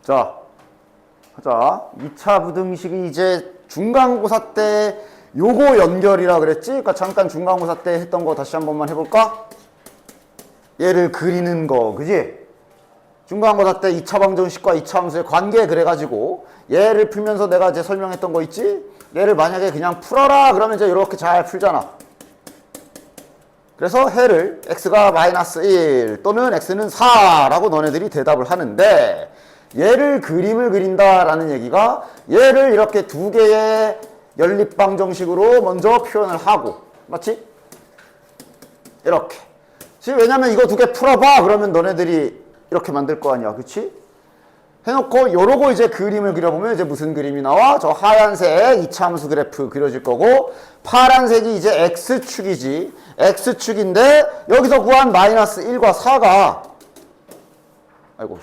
자, 하자. 2차 부등식이 이제 중간고사 때 요거 연결이라 그랬지? 그러니까 잠깐 중간고사 때 했던 거 다시 한 번만 해볼까? 얘를 그리는 거, 그지? 중간고사 때 2차 방정식과 2차 함수의 관계 그래가지고 얘를 풀면서 내가 이제 설명했던 거 있지? 얘를 만약에 그냥 풀어라 그러면 이제 이렇게 잘 풀잖아. 그래서 해를 x가 마이너스 1 또는 x는 4라고 너네들이 대답을 하는데 얘를 그림을 그린다라는 얘기가 얘를 이렇게 두 개의 연립방정식으로 먼저 표현을 하고, 맞지? 이렇게. 지금 왜냐면 이거 두 개 풀어봐 그러면 너네들이 이렇게 만들 거 아니야, 그치? 해놓고 요러고 이제 그림을 그려보면 이제 무슨 그림이 나와? 저 하얀색 2차 함수 그래프 그려질 거고 파란색이 이제 x축이지. x축인데 여기서 구한 마이너스 1과 4가 아이고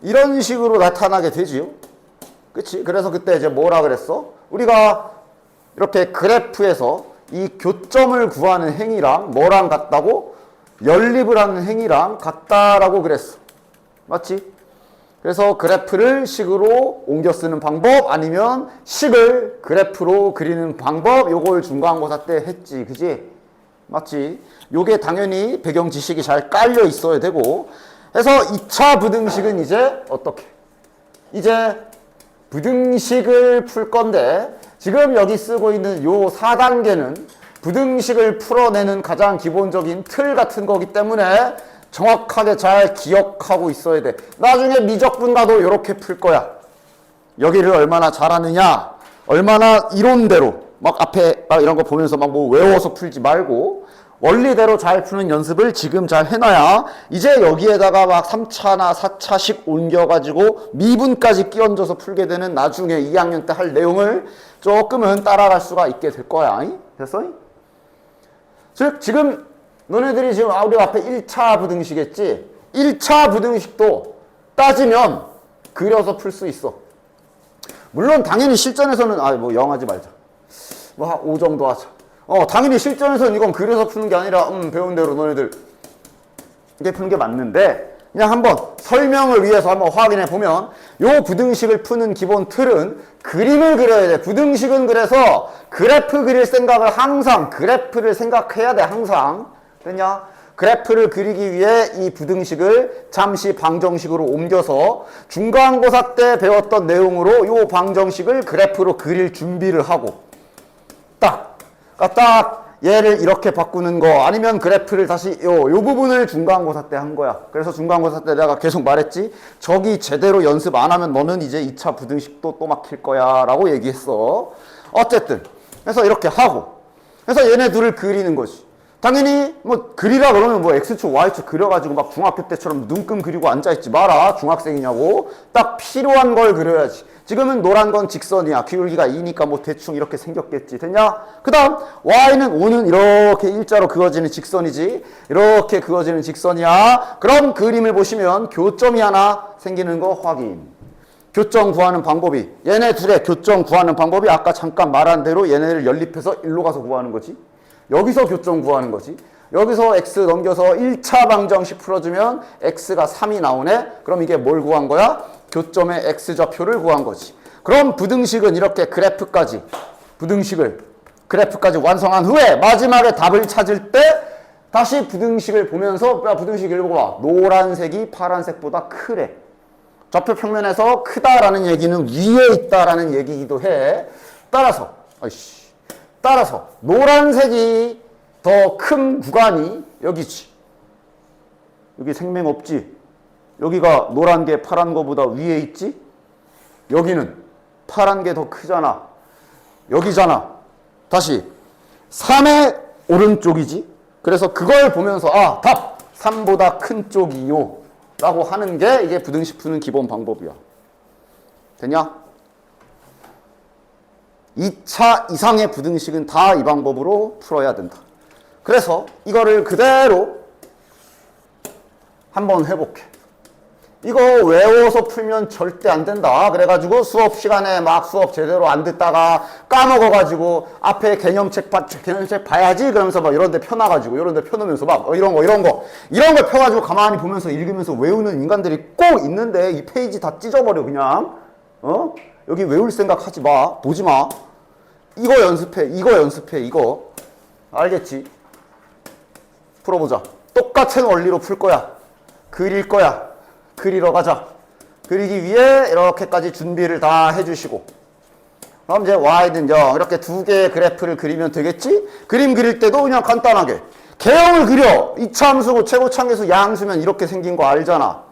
이런 식으로 나타나게 되지요. 그치? 그래서 그때 이제 뭐라 그랬어? 우리가 이렇게 그래프에서 이 교점을 구하는 행위랑 뭐랑 같다고? 연립을 하는 행위랑 같다라고 그랬어. 맞지? 그래서 그래프를 식으로 옮겨 쓰는 방법 아니면 식을 그래프로 그리는 방법 요걸 중간고사 때 했지. 그지? 맞지? 요게 당연히 배경 지식이 잘 깔려 있어야 되고 해서 2차 부등식은 이제 어떻게? 이제 부등식을 풀 건데 지금 여기 쓰고 있는 요 4단계는 부등식을 풀어내는 가장 기본적인 틀 같은 거기 때문에 정확하게 잘 기억하고 있어야 돼. 나중에 미적분과도 이렇게 풀 거야. 여기를 얼마나 잘하느냐, 얼마나 이론대로 막 앞에 막 이런 거 보면서 막 뭐 외워서 풀지 말고 원리대로 잘 푸는 연습을 지금 잘 해놔야 이제 여기에다가 막 3차나 4차씩 옮겨가지고 미분까지 끼얹어서 풀게 되는 나중에 2학년 때 할 내용을 조금은 따라갈 수가 있게 될 거야. 됐어? 즉 지금 너네들이 지금 우리 앞에 1차 부등식 했지? 1차 부등식도 따지면 그려서 풀 수 있어. 물론 당연히 실전에서는 뭐 0 하지 말자. 뭐 한 5 정도 하자. 당연히 실전에서는 이건 그려서 푸는 게 아니라 배운 대로 너네들 이게 푸는 게 맞는데 그냥 한번 설명을 위해서 한번 확인해 보면 요 부등식을 푸는 기본 틀은 그림을 그려야 돼. 부등식은 그래서 그래프 그릴 생각을 항상 그래프를 생각해야 돼. 항상. 됐냐? 그래프를 그리기 위해 이 부등식을 잠시 방정식으로 옮겨서 중간고사 때 배웠던 내용으로 요 방정식을 그래프로 그릴 준비를 하고 딱 얘를 이렇게 바꾸는 거 아니면 그래프를 다시 요 부분을 중간고사 때 한 거야. 그래서 중간고사 때 내가 계속 말했지. 저기 제대로 연습 안 하면 너는 이제 2차 부등식도 또 막힐 거야 라고 얘기했어. 어쨌든 그래서 이렇게 하고 그래서 얘네 둘을 그리는 거지. 당연히 뭐 그리라 그러면 뭐 X축 Y축 그려가지고 막 중학교 때처럼 눈금 그리고 앉아있지 마라. 중학생이냐고. 딱 필요한 걸 그려야지. 지금은 노란 건 직선이야. 기울기가 2니까 뭐 대충 이렇게 생겼겠지. 됐냐? 그 다음 Y는 5는 이렇게 일자로 그어지는 직선이지. 이렇게 그어지는 직선이야. 그럼 그림을 보시면 교점이 하나 생기는 거 확인. 교점 구하는 방법이 얘네 둘의 교점 구하는 방법이 아까 잠깐 말한 대로 얘네를 연립해서 일로 가서 구하는 거지. 여기서 교점 구하는 거지. 여기서 x 넘겨서 1차 방정식 풀어주면 x가 3이 나오네. 그럼 이게 뭘 구한 거야? 교점의 x좌표를 구한 거지. 그럼 부등식은 이렇게 그래프까지 완성한 후에 마지막에 답을 찾을 때 다시 부등식을 보면서 부등식 읽어봐. 노란색이 파란색보다 크래. 좌표 평면에서 크다라는 얘기는 위에 있다라는 얘기이기도 해. 따라서 노란색이 더 큰 구간이 여기지. 여기 생명 없지. 여기가 노란 게 파란 거보다 위에 있지. 여기는 파란 게 더 크잖아. 여기잖아. 다시 3의 오른쪽이지. 그래서 그걸 보면서 답 3보다 큰 쪽이요 라고 하는 게 이게 부등식 푸는 기본 방법이야. 됐냐? 2차 이상의 부등식은 다 이 방법으로 풀어야 된다. 그래서 이거를 그대로 한번 해볼게. 이거 외워서 풀면 절대 안 된다. 그래가지고 수업 시간에 막 수업 제대로 안 듣다가 까먹어가지고 앞에 개념책 봐야지 그러면서 막 이런 데 펴놔가지고 이런 데 펴놓으면서 막 이런 걸 펴가지고 가만히 보면서 읽으면서 외우는 인간들이 꼭 있는데 이 페이지 다 찢어버려 그냥. 여기 외울 생각 하지 마. 보지 마. 이거 연습해 이거. 알겠지? 풀어보자. 똑같은 원리로 풀 거야. 그릴 거야. 그리러 가자. 그리기 위해 이렇게까지 준비를 다 해주시고 그럼 이제 y는 0 이렇게 두 개의 그래프를 그리면 되겠지? 그림 그릴 때도 그냥 간단하게 개형을 그려. 이차함수고 최고차함수 양수면 이렇게 생긴 거 알잖아.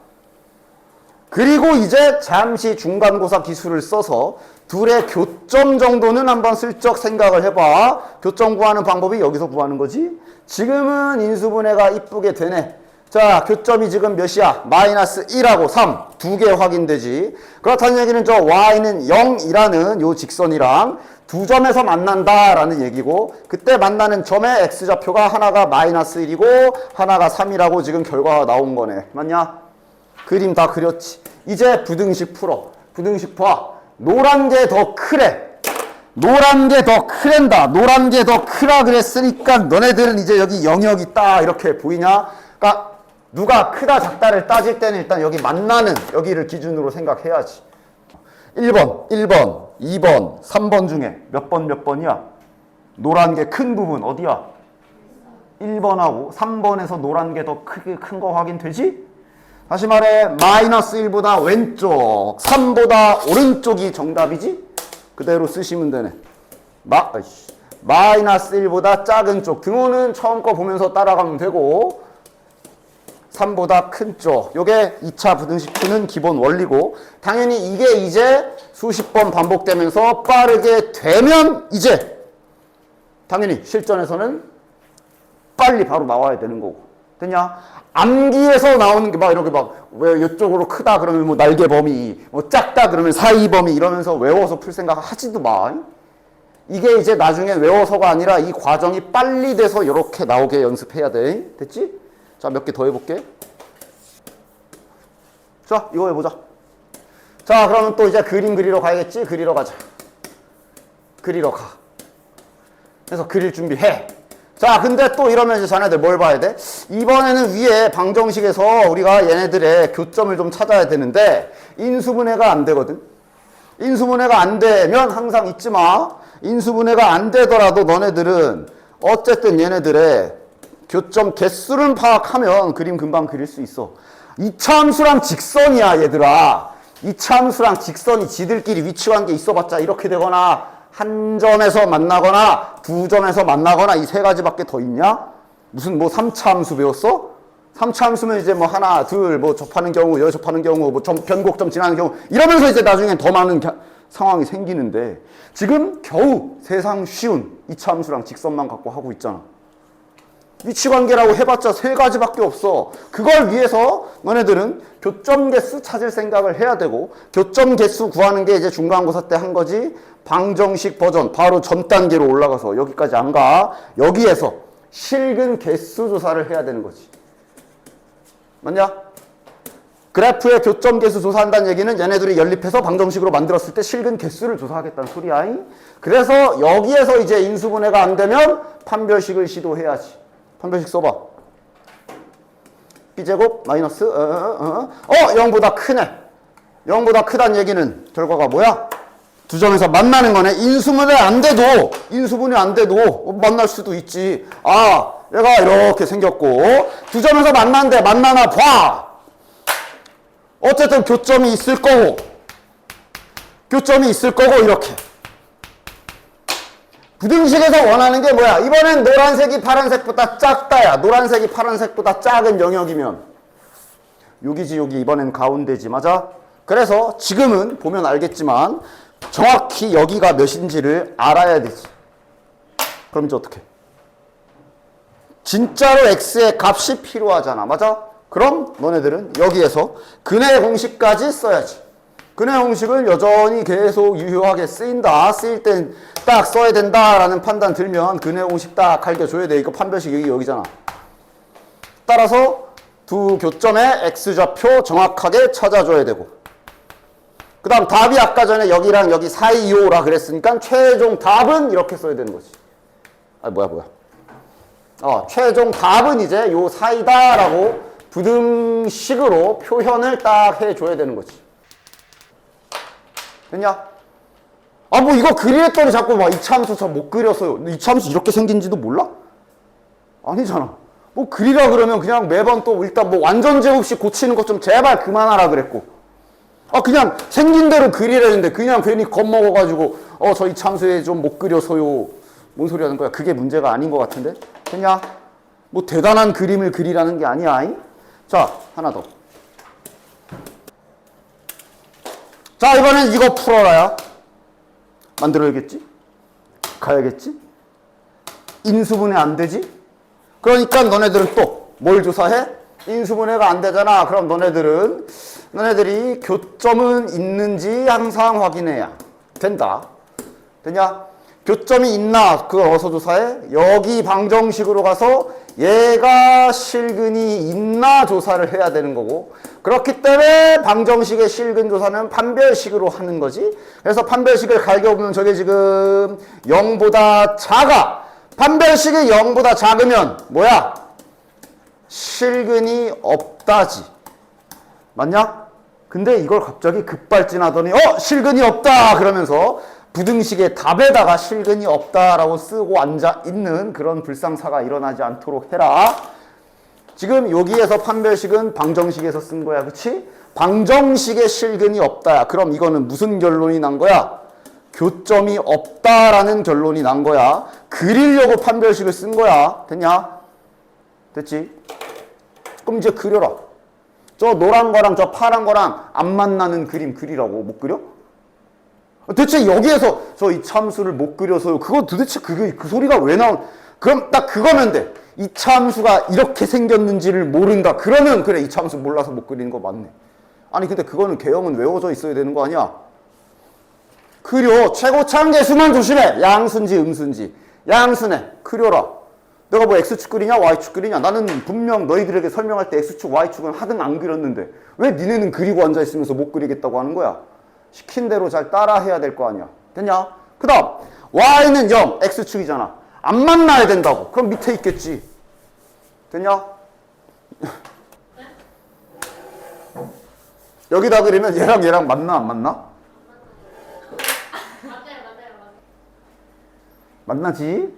그리고 이제 잠시 중간고사 기술을 써서 둘의 교점 정도는 한번 슬쩍 생각을 해봐. 교점 구하는 방법이 여기서 구하는 거지. 지금은 인수분해가 이쁘게 되네. 자, 교점이 지금 몇이야? 마이너스 1하고 3. 두 개 확인되지. 그렇다는 얘기는 저 y는 0이라는 요 직선이랑 두 점에서 만난다라는 얘기고 그때 만나는 점의 x좌표가 하나가 마이너스 1이고 하나가 3이라고 지금 결과가 나온 거네. 맞냐? 그림 다 그렸지. 이제 부등식 풀어. 부등식 봐. 노란 게 더 크래. 노란 게 더 크랜다. 노란 게 더 크라 그랬으니까 너네들은 이제 여기 영역이 딱 이렇게 보이냐? 그러니까 누가 크다 작다를 따질 때는 일단 여기 만나는 여기를 기준으로 생각해야지. 1번, 2번, 3번 중에 몇 번이야? 노란 게 큰 부분 어디야? 1번하고 3번에서 노란 게 더 큰 거 확인되지? 다시 말해 마이너스 1보다 왼쪽 3보다 오른쪽이 정답이지? 그대로 쓰시면 되네. 마이너스 1보다 작은 쪽 등호는 처음 거 보면서 따라가면 되고 3보다 큰 쪽 요게 2차 부등식 푸는 기본 원리고 당연히 이게 이제 수십 번 반복되면서 빠르게 되면 이제 당연히 실전에서는 빨리 바로 나와야 되는 거고 됐냐? 암기에서 나오는 게 막 이렇게 막 왜 이쪽으로 크다 그러면 뭐 날개 범위 뭐 작다 그러면 사이 범위 이러면서 외워서 풀 생각 하지도 마. 이게 이제 나중에 외워서가 아니라 이 과정이 빨리 돼서 이렇게 나오게 연습해야 돼. 됐지? 자, 몇 개 더 해볼게. 자, 이거 해보자. 자, 그러면 또 이제 그림 그리러 가야겠지? 그리러 가자. 그리러 가. 그래서 그릴 준비해. 자, 근데 또 이러면 이제 자네들 뭘 봐야 돼? 이번에는 위에 방정식에서 우리가 얘네들의 교점을 좀 찾아야 되는데 인수분해가 안 되거든. 인수분해가 안 되면 항상 잊지 마. 인수분해가 안 되더라도 너네들은 어쨌든 얘네들의 교점 개수를 파악하면 그림 금방 그릴 수 있어. 이차함수랑 직선이야 얘들아. 이차함수랑 직선이 지들끼리 위치관계 있어봤자 이렇게 되거나 한 점에서 만나거나 두 점에서 만나거나 이 세 가지밖에 더 있냐? 무슨 뭐 3차 함수 배웠어? 3차 함수면 이제 뭐 하나 둘 뭐 접하는 경우 여 접하는 경우 뭐 변곡점 지나는 경우 이러면서 이제 나중엔 더 많은 상황이 생기는데 지금 겨우 세상 쉬운 2차 함수랑 직선만 갖고 하고 있잖아. 위치관계라고 해봤자 세 가지밖에 없어. 그걸 위해서 너네들은 교점 개수 찾을 생각을 해야 되고 교점 개수 구하는 게 이제 중간고사 때 한 거지. 방정식 버전 바로 전 단계로 올라가서 여기까지 안 가. 여기에서 실근 개수 조사를 해야 되는 거지. 맞냐? 그래프의 교점 개수 조사한다는 얘기는 얘네들이 연립해서 방정식으로 만들었을 때 실근 개수를 조사하겠다는 소리야. 그래서 여기에서 이제 인수분해가 안 되면 판별식을 시도해야지. 판별식 써봐. b제곱 마이너스 0보다 크네. 0보다 크다는 얘기는 결과가 뭐야? 두 점에서 만나는 거네. 인수분해 안 돼도 만날 수도 있지. 아, 얘가 이렇게 생겼고 두 점에서 만난대. 만나나 봐. 어쨌든 교점이 있을 거고 이렇게. 부등식에서 원하는 게 뭐야? 이번엔 노란색이 파란색보다 작다야. 노란색이 파란색보다 작은 영역이면 여기지 여기 이번엔 가운데지. 맞아? 그래서 지금은 보면 알겠지만 정확히 여기가 몇인지를 알아야 되지. 그럼 이제 어떻게? 진짜로 x의 값이 필요하잖아. 맞아? 그럼 너네들은 여기에서 근해 공식까지 써야지. 근해 공식을 여전히 계속 유효하게 쓰인다. 쓰일 땐 딱 써야 된다라는 판단 들면 근해 공식 딱 갈겨줘야 돼. 이거 판별식 여기잖아. 따라서 두 교점의 x좌표 정확하게 찾아줘야 되고, 그 다음 답이 아까 전에 여기랑 여기 사이요라 그랬으니까 최종 답은 이렇게 써야 되는 거지. 최종 답은 이제 요 사이다라고 부등식으로 표현을 딱 해줘야 되는 거지. 됐냐? 뭐 이거 그리랬더니 자꾸 막 이차함수 잘 못 그렸어요. 이차함수 이렇게 생긴지도 몰라? 아니잖아. 뭐 그리라 그러면 그냥 매번 또 일단 뭐 완전 제곱식 고치는 것 좀 제발 그만하라 그랬고, 그냥 생긴 대로 그리라는데 그냥 괜히 겁먹어가지고 저 이차함수에 좀 못 그려서요. 뭔 소리 하는 거야? 그게 문제가 아닌 것 같은데? 됐냐? 뭐 대단한 그림을 그리라는 게 아니야. 자, 하나 더. 자, 이번엔 이거 풀어라야. 만들어야겠지? 가야겠지? 인수분해 안 되지? 그러니까 너네들은 또 뭘 조사해? 인수분해가 안 되잖아. 그럼 너네들이 교점은 있는지 항상 확인해야 된다. 됐냐? 교점이 있나? 그걸 어디서 조사해? 여기 방정식으로 가서 얘가 실근이 있나 조사를 해야 되는 거고, 그렇기 때문에 방정식의 실근 조사는 판별식으로 하는 거지. 그래서 판별식을 갈겨보면 저게 지금 0보다 작아. 판별식이 0보다 작으면 뭐야? 실근이 없다지. 맞냐? 근데 이걸 갑자기 급발진하더니 실근이 없다 그러면서 부등식의 답에다가 실근이 없다라고 쓰고 앉아있는 그런 불상사가 일어나지 않도록 해라. 지금 여기에서 판별식은 방정식에서 쓴 거야. 그치? 방정식의 실근이 없다. 그럼 이거는 무슨 결론이 난 거야? 교점이 없다라는 결론이 난 거야. 그리려고 판별식을 쓴 거야. 됐냐? 됐지? 그럼 이제 그려라. 저 노란 거랑 저 파란 거랑 안 만나는 그림 그리라고. 못 그려? 대체 여기에서 저 이차함수를 못 그려서요. 그거 도대체 그 소리가 왜 그럼 딱 그거면 돼. 이차함수가 이렇게 생겼는지를 모른다. 그러면 그래, 이차함수 몰라서 못 그리는 거 맞네. 아니 근데 그거는 개형은 외워져 있어야 되는 거 아니야? 그려. 최고차항계수만 조심해. 양수인지 음수인지. 양수네. 그려라. 내가 뭐 X축 그리냐 Y축 그리냐. 나는 분명 너희들에게 설명할 때 X축 Y축은 하등 안 그렸는데 왜 니네는 그리고 앉아있으면서 못 그리겠다고 하는 거야? 시킨 대로 잘 따라 해야 될 거 아니야. 됐냐? 그 다음 Y는 0, X축이잖아. 안 만나야 된다고. 그럼 밑에 있겠지. 됐냐? 여기다 그리면 얘랑 맞나 안 맞나? 만나지?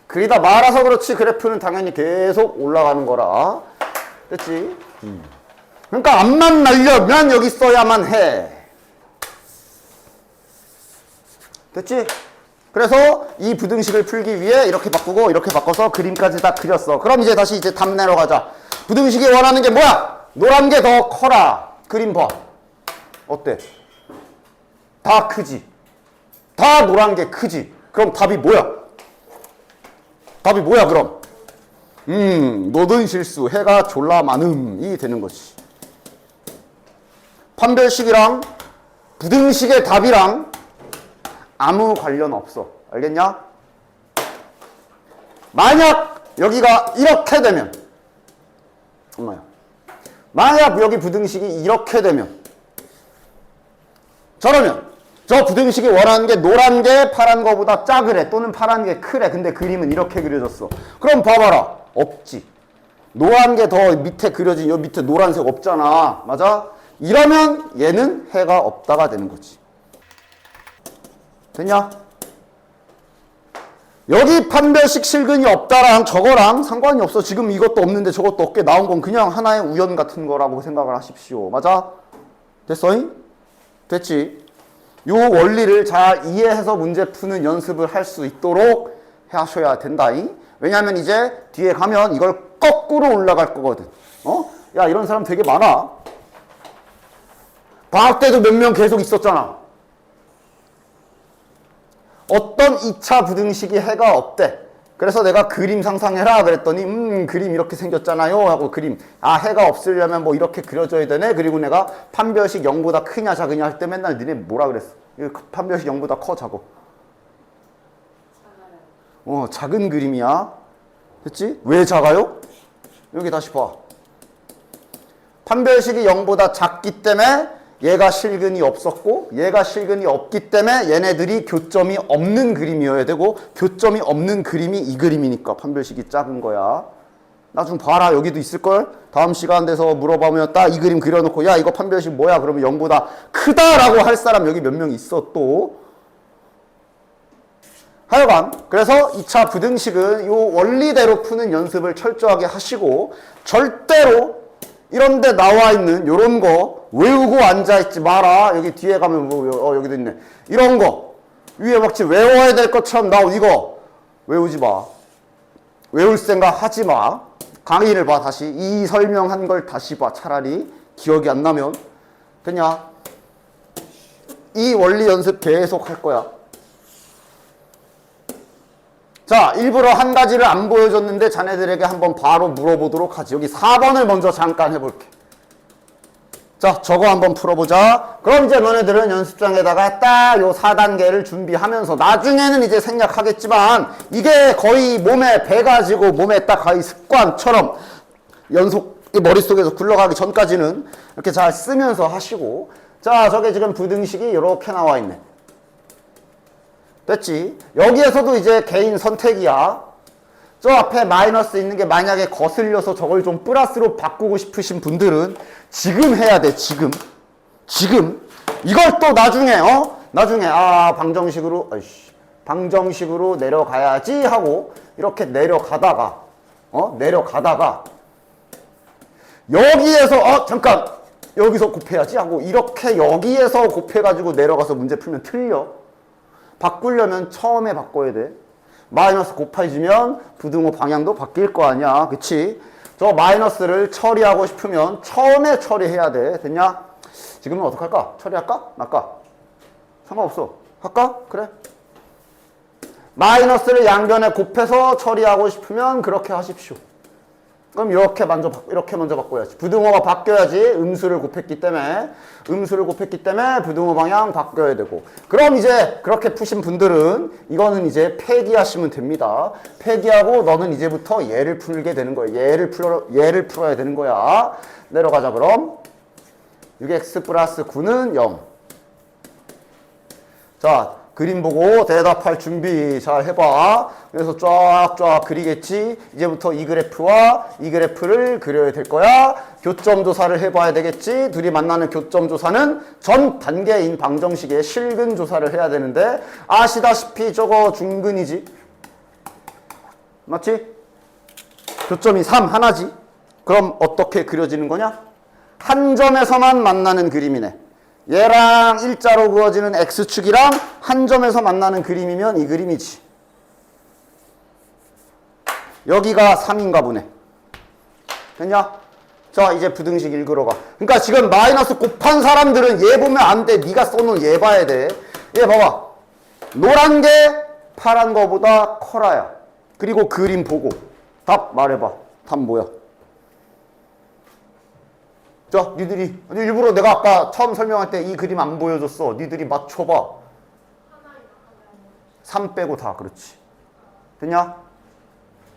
그리다 말아서 그렇지 그래프는 당연히 계속 올라가는 거라. 됐지? 그러니까 안 만나려면 여기 써야만 해. 됐지? 그래서 이 부등식을 풀기 위해 이렇게 바꾸고 이렇게 바꿔서 그림까지 다 그렸어. 그럼 이제 다시 답 내러 가자. 부등식이 원하는 게 뭐야? 노란 게 더 커라. 그림 봐. 어때? 다 크지? 다 노란 게 크지? 그럼 답이 뭐야? 답이 뭐야 그럼? 모든 실수 해가 졸라 많음이 되는 거지. 판별식이랑 부등식의 답이랑 아무 관련 없어. 알겠냐? 만약 여기가 이렇게 되면, 엄마야, 만약 여기 부등식이 이렇게 되면, 저러면 저 부등식이 원하는 게 노란 게 파란 거보다 작으래. 또는 파란 게 크래. 근데 그림은 이렇게 그려졌어. 그럼 봐봐라. 없지. 노란 게 더 밑에 그려진 여 밑에 노란색 없잖아. 맞아? 이러면 얘는 해가 없다가 되는 거지. 됐냐? 여기 판별식 실근이 없다랑 저거랑 상관이 없어. 지금 이것도 없는데 저것도 없게 나온 건 그냥 하나의 우연 같은 거라고 생각을 하십시오. 맞아? 됐어잉? 됐지? 요 원리를 잘 이해해서 문제 푸는 연습을 할 수 있도록 하셔야 된다잉. 왜냐하면 이제 뒤에 가면 이걸 거꾸로 올라갈 거거든. 야, 이런 사람 되게 많아. 방학 때도 몇 명 계속 있었잖아. 어떤 2차 부등식이 해가 없대. 그래서 내가 그림 상상해라 그랬더니 그림 이렇게 생겼잖아요 하고 그림 해가 없으려면 뭐 이렇게 그려져야 되네. 그리고 내가 판별식 0보다 크냐 작으냐 할 때 맨날 니네 뭐라 그랬어? 판별식 0보다 커 작어? 작은 그림이야. 됐지? 왜 작아요? 여기 다시 봐. 판별식이 0보다 작기 때문에 얘가 실근이 없었고 얘가 실근이 없기 때문에 얘네들이 교점이 없는 그림이어야 되고 교점이 없는 그림이 이 그림이니까 판별식이 작은 거야. 나중 봐라. 여기도 있을걸? 다음 시간 돼서 물어보면 딱 이 그림 그려놓고 야 이거 판별식 뭐야? 그러면 0보다 크다라고 할 사람 여기 몇 명 있어 또. 하여간 그래서 2차 부등식은 요 원리대로 푸는 연습을 철저하게 하시고 절대로 이런데 나와 있는 요런 거 외우고 앉아있지 마라. 여기 뒤에 가면 뭐 여기도 있네. 이런 거 위에 막지 외워야 될 것처럼 나온 이거 외우지 마. 외울 생각 하지 마. 강의를 봐. 다시 이 설명한 걸 다시 봐. 차라리 기억이 안 나면 됐냐? 이 원리 연습 계속 할 거야. 자, 일부러 한 가지를 안 보여줬는데 자네들에게 한번 바로 물어보도록 하지. 여기 4번을 먼저 잠깐 해볼게. 자, 저거 한번 풀어보자. 그럼 이제 너네들은 연습장에다가 딱 요 4단계를 준비하면서 나중에는 이제 생략하겠지만 이게 거의 몸에 배가지고 몸에 딱 거의 습관처럼 연속 머릿속에서 굴러가기 전까지는 이렇게 잘 쓰면서 하시고. 자, 저게 지금 부등식이 이렇게 나와 있네. 됐지? 여기에서도 이제 개인 선택이야. 저 앞에 마이너스 있는 게 만약에 거슬려서 저걸 좀 플러스로 바꾸고 싶으신 분들은 지금 해야 돼. 지금 이걸 또 나중에 나중에 방정식으로 내려가야지 하고 이렇게 내려가다가 여기에서 잠깐 여기서 곱해야지 하고 이렇게 여기에서 곱해가지고 내려가서 문제 풀면 틀려. 바꾸려면 처음에 바꿔야 돼. 마이너스 곱해지면 부등호 방향도 바뀔 거 아니야. 그치? 저 마이너스를 처리하고 싶으면 처음에 처리해야 돼. 됐냐? 지금은 어떡할까? 처리할까? 말까? 상관없어. 할까? 그래. 마이너스를 양변에 곱해서 처리하고 싶으면 그렇게 하십시오. 그럼 이렇게 먼저 바꿔야지. 부등호가 바뀌어야지. 음수를 곱했기 때문에 부등호 방향 바뀌어야 되고. 그럼 이제 그렇게 푸신 분들은 이거는 이제 폐기하시면 됩니다. 폐기하고 너는 이제부터 얘를 풀게 되는 거야. 얘를 풀어야 되는 거야. 내려가자 그럼. 6x 플러스 9는 0. 자, 그림 보고 대답할 준비 잘 해봐. 그래서 쫙쫙 그리겠지. 이제부터 이 그래프와 이 그래프를 그려야 될 거야. 교점 조사를 해봐야 되겠지. 둘이 만나는 교점 조사는 전 단계인 방정식의 실근 조사를 해야 되는데 아시다시피 저거 중근이지. 맞지? 교점이 3 하나지. 그럼 어떻게 그려지는 거냐? 한 점에서만 만나는 그림이네. 얘랑 일자로 그어지는 X축이랑 한 점에서 만나는 그림이면 이 그림이지. 여기가 3인가 보네. 됐냐? 자, 이제 부등식 읽으러 가. 그러니까 지금 마이너스 곱한 사람들은 얘 보면 안 돼. 네가 써놓은 얘 봐야 돼. 얘 봐봐. 노란 게 파란 거보다 커라야. 그리고 그림 보고 답 말해봐. 답 뭐야? 자, 니들이 일부러 내가 아까 처음 설명할 때 이 그림 안 보여줬어. 니들이 맞춰봐. 3 빼고 다. 그렇지. 됐냐?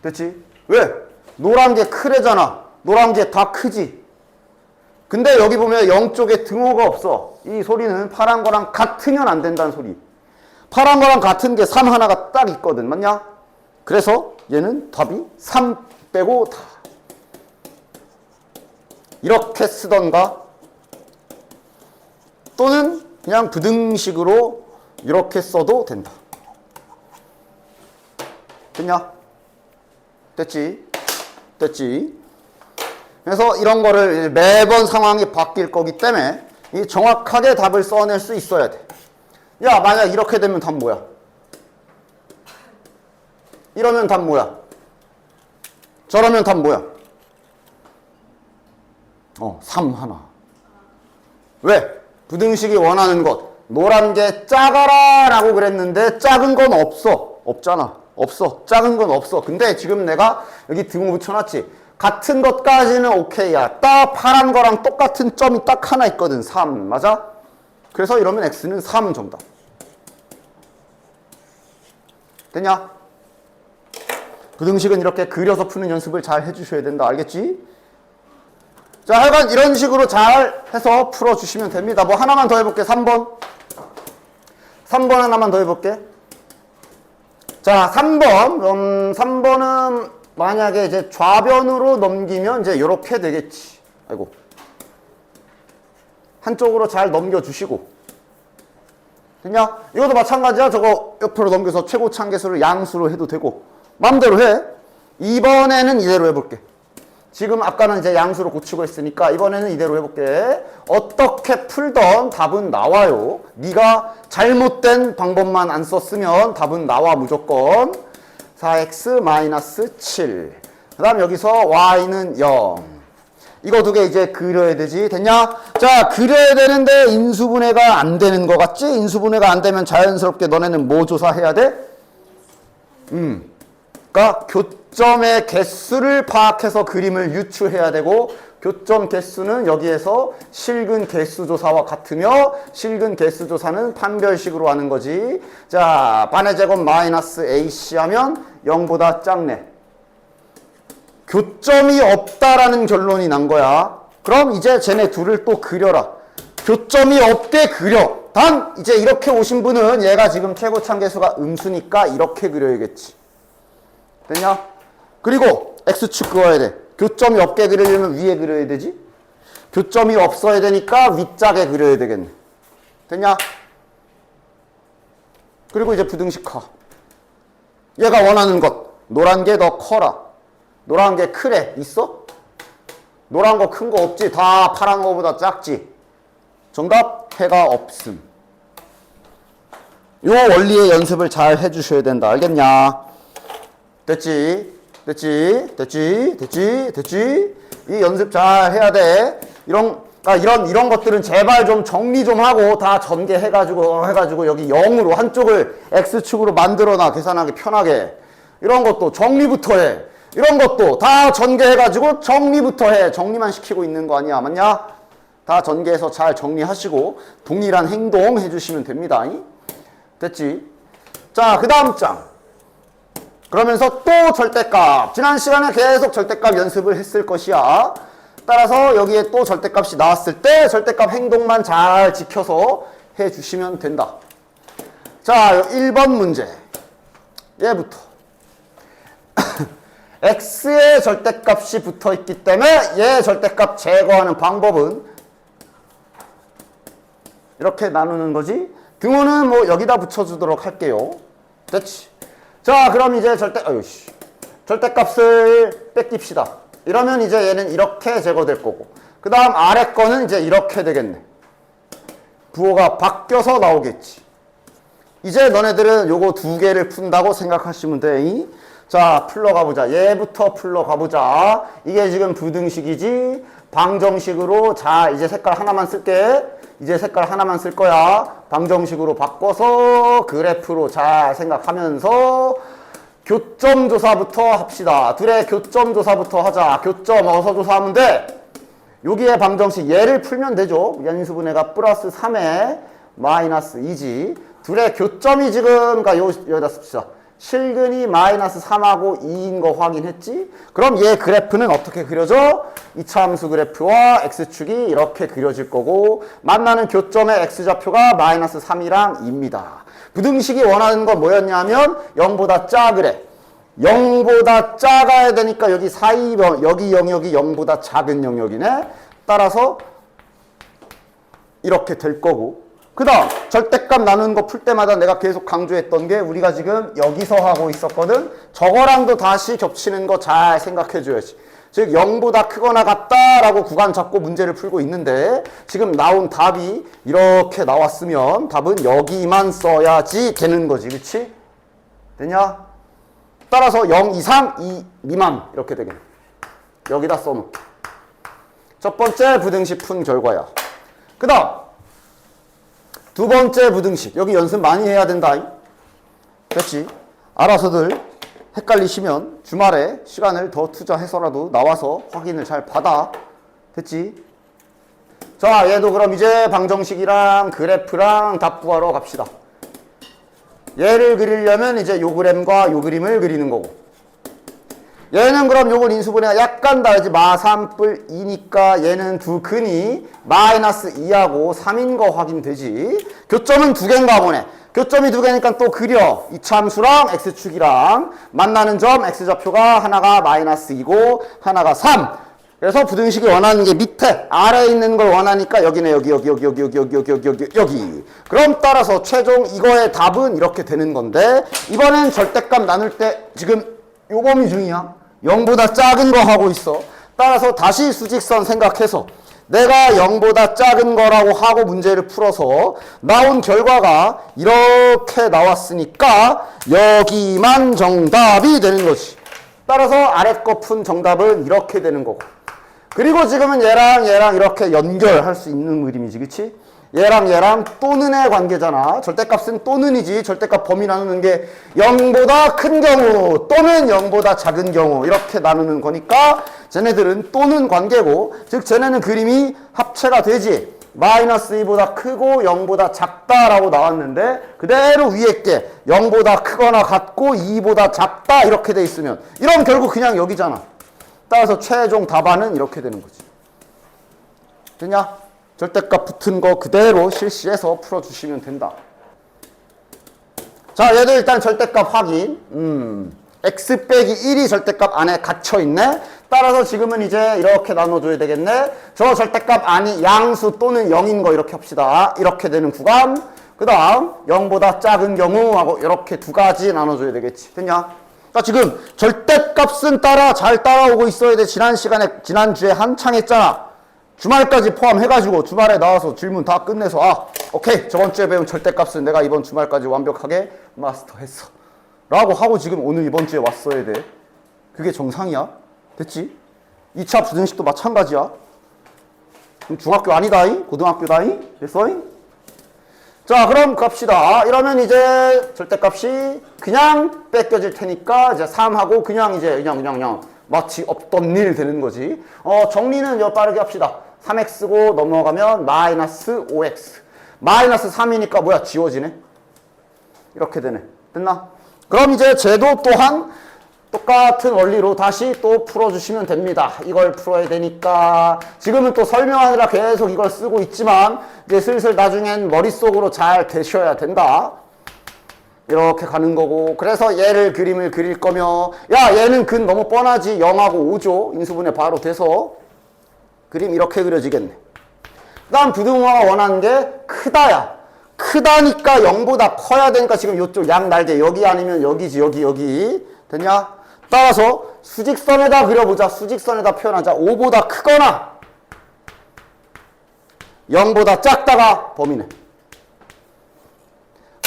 됐지? 왜? 노란 게 크래잖아. 노란 게 다 크지. 근데 여기 보면 0쪽에 등호가 없어. 이 소리는 파란 거랑 같으면 안 된다는 소리. 파란 거랑 같은 게 3 하나가 딱 있거든. 맞냐? 그래서 얘는 답이 3 빼고 다. 이렇게 쓰던가 또는 그냥 부등식으로 이렇게 써도 된다. 됐냐? 됐지? 그래서 이런 거를 매번 상황이 바뀔 거기 때문에 이 정확하게 답을 써낼 수 있어야 돼. 야, 만약 이렇게 되면 답 뭐야? 이러면 답 뭐야? 저러면 답 뭐야? 3 하나. 왜? 부등식이 원하는 것. 노란 게 작아라 라고 그랬는데 작은 건 없어. 없잖아. 없어. 작은 건 없어. 근데 지금 내가 여기 등호 붙여놨지. 같은 것까지는 오케이야. 딱 파란 거랑 똑같은 점이 딱 하나 있거든. 3. 맞아? 그래서 이러면 x는 3 정답. 됐냐? 부등식은 이렇게 그려서 푸는 연습을 잘 해주셔야 된다. 알겠지? 자, 하여간 이런 식으로 잘 해서 풀어주시면 됩니다. 뭐 하나만 더 해볼게. 3번. 3번 하나만 더 해볼게. 자, 3번. 3번은 만약에 이제 좌변으로 넘기면 이제 이렇게 되겠지. 아이고. 한쪽으로 잘 넘겨주시고. 됐냐? 이것도 마찬가지야. 저거 옆으로 넘겨서 최고 참개수를 양수로 해도 되고. 마음대로 해. 이번에는 이대로 해볼게. 지금 아까는 이제 양수로 고치고 했으니까 이번에는 이대로 해볼게. 어떻게 풀던 답은 나와요. 네가 잘못된 방법만 안 썼으면 답은 나와 무조건. 4x-7. 그 다음 여기서 y는 0. 이거 두 개 이제 그려야 되지. 됐냐? 자, 그려야 되는데 인수분해가 안 되는 거 같지? 인수분해가 안 되면 자연스럽게 너네는 뭐 조사해야 돼? 그러니까 교점의 개수를 파악해서 그림을 유추해야 되고, 교점 개수는 여기에서 실근 개수 조사와 같으며, 실근 개수 조사는 판별식으로 하는 거지. 자, 반의 제곱 마이너스 AC 하면 0보다 작네. 교점이 없다라는 결론이 난 거야. 그럼 이제 쟤네 둘을 또 그려라. 교점이 없게 그려. 단 이제 이렇게 오신 분은 얘가 지금 최고 참개수가 음수니까 이렇게 그려야겠지. 됐냐? 그리고 X축 그어야 돼. 교점이 없게 그리려면 위에 그려야 되지. 교점이 없어야 되니까 위짝에 그려야 되겠네. 됐냐? 그리고 이제 부등식화. 얘가 원하는 것. 노란 게 더 커라. 노란 게 크래. 있어? 노란 거 큰 거 없지. 다 파란 거보다 작지. 정답? 해가 없음. 요 원리의 연습을 잘 해주셔야 된다. 알겠냐? 됐지? 됐지? 됐지? 됐지? 됐지? 이 연습 잘 해야 돼. 이런 것들은 제발 좀 정리 좀 하고 다 전개해가지고 여기 0으로 한쪽을 X축으로 만들어놔. 계산하기 편하게. 이런 것도 정리부터 해. 이런 것도 다 전개해가지고 정리부터 해. 정리만 시키고 있는 거 아니야. 맞냐? 다 전개해서 잘 정리하시고 동일한 행동 해주시면 됩니다. 됐지? 자, 그 다음 장. 그러면서 또 절대값. 지난 시간에 계속 절대값 연습을 했을 것이야. 따라서 여기에 또 절대값이 나왔을 때 절대값 행동만 잘 지켜서 해주시면 된다. 자, 1번 문제. 얘부터. x의 절대값이 붙어있기 때문에 얘 절대값 제거하는 방법은 이렇게 나누는 거지. 등호는 뭐 여기다 붙여주도록 할게요. 됐지? 자, 그럼 이제 절대값을 뺏깁시다. 이러면 이제 얘는 이렇게 제거될 거고, 그 다음 아래 거는 이제 이렇게 되겠네. 부호가 바뀌어서 나오겠지. 이제 너네들은 요거 두 개를 푼다고 생각하시면 돼. 자, 풀러가보자. 얘부터 풀러가보자. 이게 지금 부등식이지. 방정식으로. 자, 이제 색깔 하나만 쓸게. 이제 색깔 하나만 쓸 거야. 방정식으로 바꿔서 그래프로 잘 생각하면서 교점 조사부터 합시다. 둘의 교점 조사부터 하자. 교점 어디서 조사하면 돼? 여기에 방정식 얘를 풀면 되죠. 연수분해가 플러스 3에 마이너스 2지. 둘의 교점이 지금, 그러니까 여기다 씁시다. 실근이 마이너스 3하고 2인 거 확인했지? 그럼 얘 그래프는 어떻게 그려져? 이차함수 그래프와 x축이 이렇게 그려질 거고, 만나는 교점의 x좌표가 마이너스 3이랑 2입니다. 부등식이 원하는 건 뭐였냐면 0보다 작으래. 0보다 작아야 되니까 여기 사이 여기 영역이 0보다 작은 영역이네. 따라서 이렇게 될 거고, 그 다음 절대값 나누는 거 풀 때마다 내가 계속 강조했던 게 우리가 지금 여기서 하고 있었거든. 저거랑도 다시 겹치는 거 잘 생각해 줘야지. 즉 0보다 크거나 같다라고 구간 잡고 문제를 풀고 있는데, 지금 나온 답이 이렇게 나왔으면 답은 여기만 써야지 되는 거지. 그치? 되냐? 따라서 0 이상 2 미만 이렇게 되겠네. 여기다 써놓게. 첫 번째 부등식 푼 결과야. 그 다음 두 번째 부등식. 여기 연습 많이 해야 된다. 됐지? 알아서들 헷갈리시면 주말에 시간을 더 투자해서라도 나와서 확인을 잘 받아. 됐지? 자, 얘도 그럼 이제 방정식이랑 그래프랑 답 구하러 갑시다. 얘를 그리려면 이제 요 그램과 요 그림을 그리는 거고, 얘는 그럼 요건 인수분해가 약간 다르지. 마삼뿔 2니까 얘는 두 근이 마이너스 2하고 3인 거 확인되지. 교점은 두 개인가 보네. 교점이 두 개니까 또 그려. 이참수랑 x축이랑 만나는 점 x좌표가 하나가 마이너스 2고 하나가 3. 그래서 부등식이 원하는 게 밑에 아래에 있는 걸 원하니까 여기네. 여기. 그럼 따라서 최종 이거의 답은 이렇게 되는 건데 이번엔 절대값 나눌 때 지금 요 범위 중이야. 0보다 작은 거 하고 있어. 따라서 다시 수직선 생각해서 내가 0보다 작은 거라고 하고 문제를 풀어서 나온 결과가 이렇게 나왔으니까 여기만 정답이 되는 거지. 따라서 아래 거 푼 정답은 이렇게 되는 거고. 그리고 지금은 얘랑 이렇게 연결할 수 있는 그림이지, 그치? 얘랑 또는의 관계잖아. 절대값은 또는이지. 절대값 범위 나누는 게 0보다 큰 경우 또는 0보다 작은 경우 이렇게 나누는 거니까 쟤네들은 또는 관계고, 즉 쟤네는 그림이 합체가 되지. 마이너스 2보다 크고 0보다 작다라고 나왔는데 그대로 위에 게 0보다 크거나 같고 2보다 작다 이렇게 돼 있으면 이러면 결국 그냥 여기잖아. 따라서 최종 답안은 이렇게 되는 거지. 됐냐? 절대값 붙은 거 그대로 실시해서 풀어주시면 된다. 자, 얘도 일단 절대값 확인. x 빼기 1이 절대값 안에 갇혀있네. 따라서 지금은 이제 이렇게 나눠줘야 되겠네. 저 절대값 안이 양수 또는 0인 거 이렇게 합시다. 이렇게 되는 구간. 그 다음 0보다 작은 경우 하고 이렇게 두 가지 나눠줘야 되겠지. 됐냐? 그러니까 지금 절대값은 잘 따라오고 있어야 돼. 지난주에 한창 했잖아. 주말까지 포함해가지고 주말에 나와서 질문 다 끝내서 오케이, 저번 주에 배운 절대값은 내가 이번 주말까지 완벽하게 마스터했어 라고 하고 지금 오늘 이번 주에 왔어야 돼. 그게 정상이야. 됐지? 2차 부등식도 마찬가지야. 그럼 중학교 아니다잉? 고등학교다잉? 됐어잉? 자, 그럼 갑시다. 이러면 이제 절대값이 그냥 뺏겨질 테니까 이제 3하고 그냥 마치 없던 일 되는 거지. 정리는 빠르게 합시다. 3x고 넘어가면 마이너스 5x. 마이너스 3이니까 뭐야? 지워지네. 이렇게 되네. 됐나? 그럼 이제 제도 또한 똑같은 원리로 다시 또 풀어주시면 됩니다. 이걸 풀어야 되니까 지금은 또 설명하느라 계속 이걸 쓰고 있지만 이제 슬슬 나중엔 머릿속으로 잘 되셔야 된다. 이렇게 가는 거고, 그래서 얘를 그림을 그릴 거며, 야, 얘는 근 너무 뻔하지. 0하고 5죠. 인수분해 바로 돼서 그림 이렇게 그려지겠네. 그 다음 부등호가 원하는 게 크다야. 크다니까 0보다 커야 되니까 지금 이쪽 양 날개 여기 아니면 여기지. 여기 됐냐? 따라서 수직선에다 그려보자. 수직선에다 표현하자. 5보다 크거나 0보다 작다가 범위네.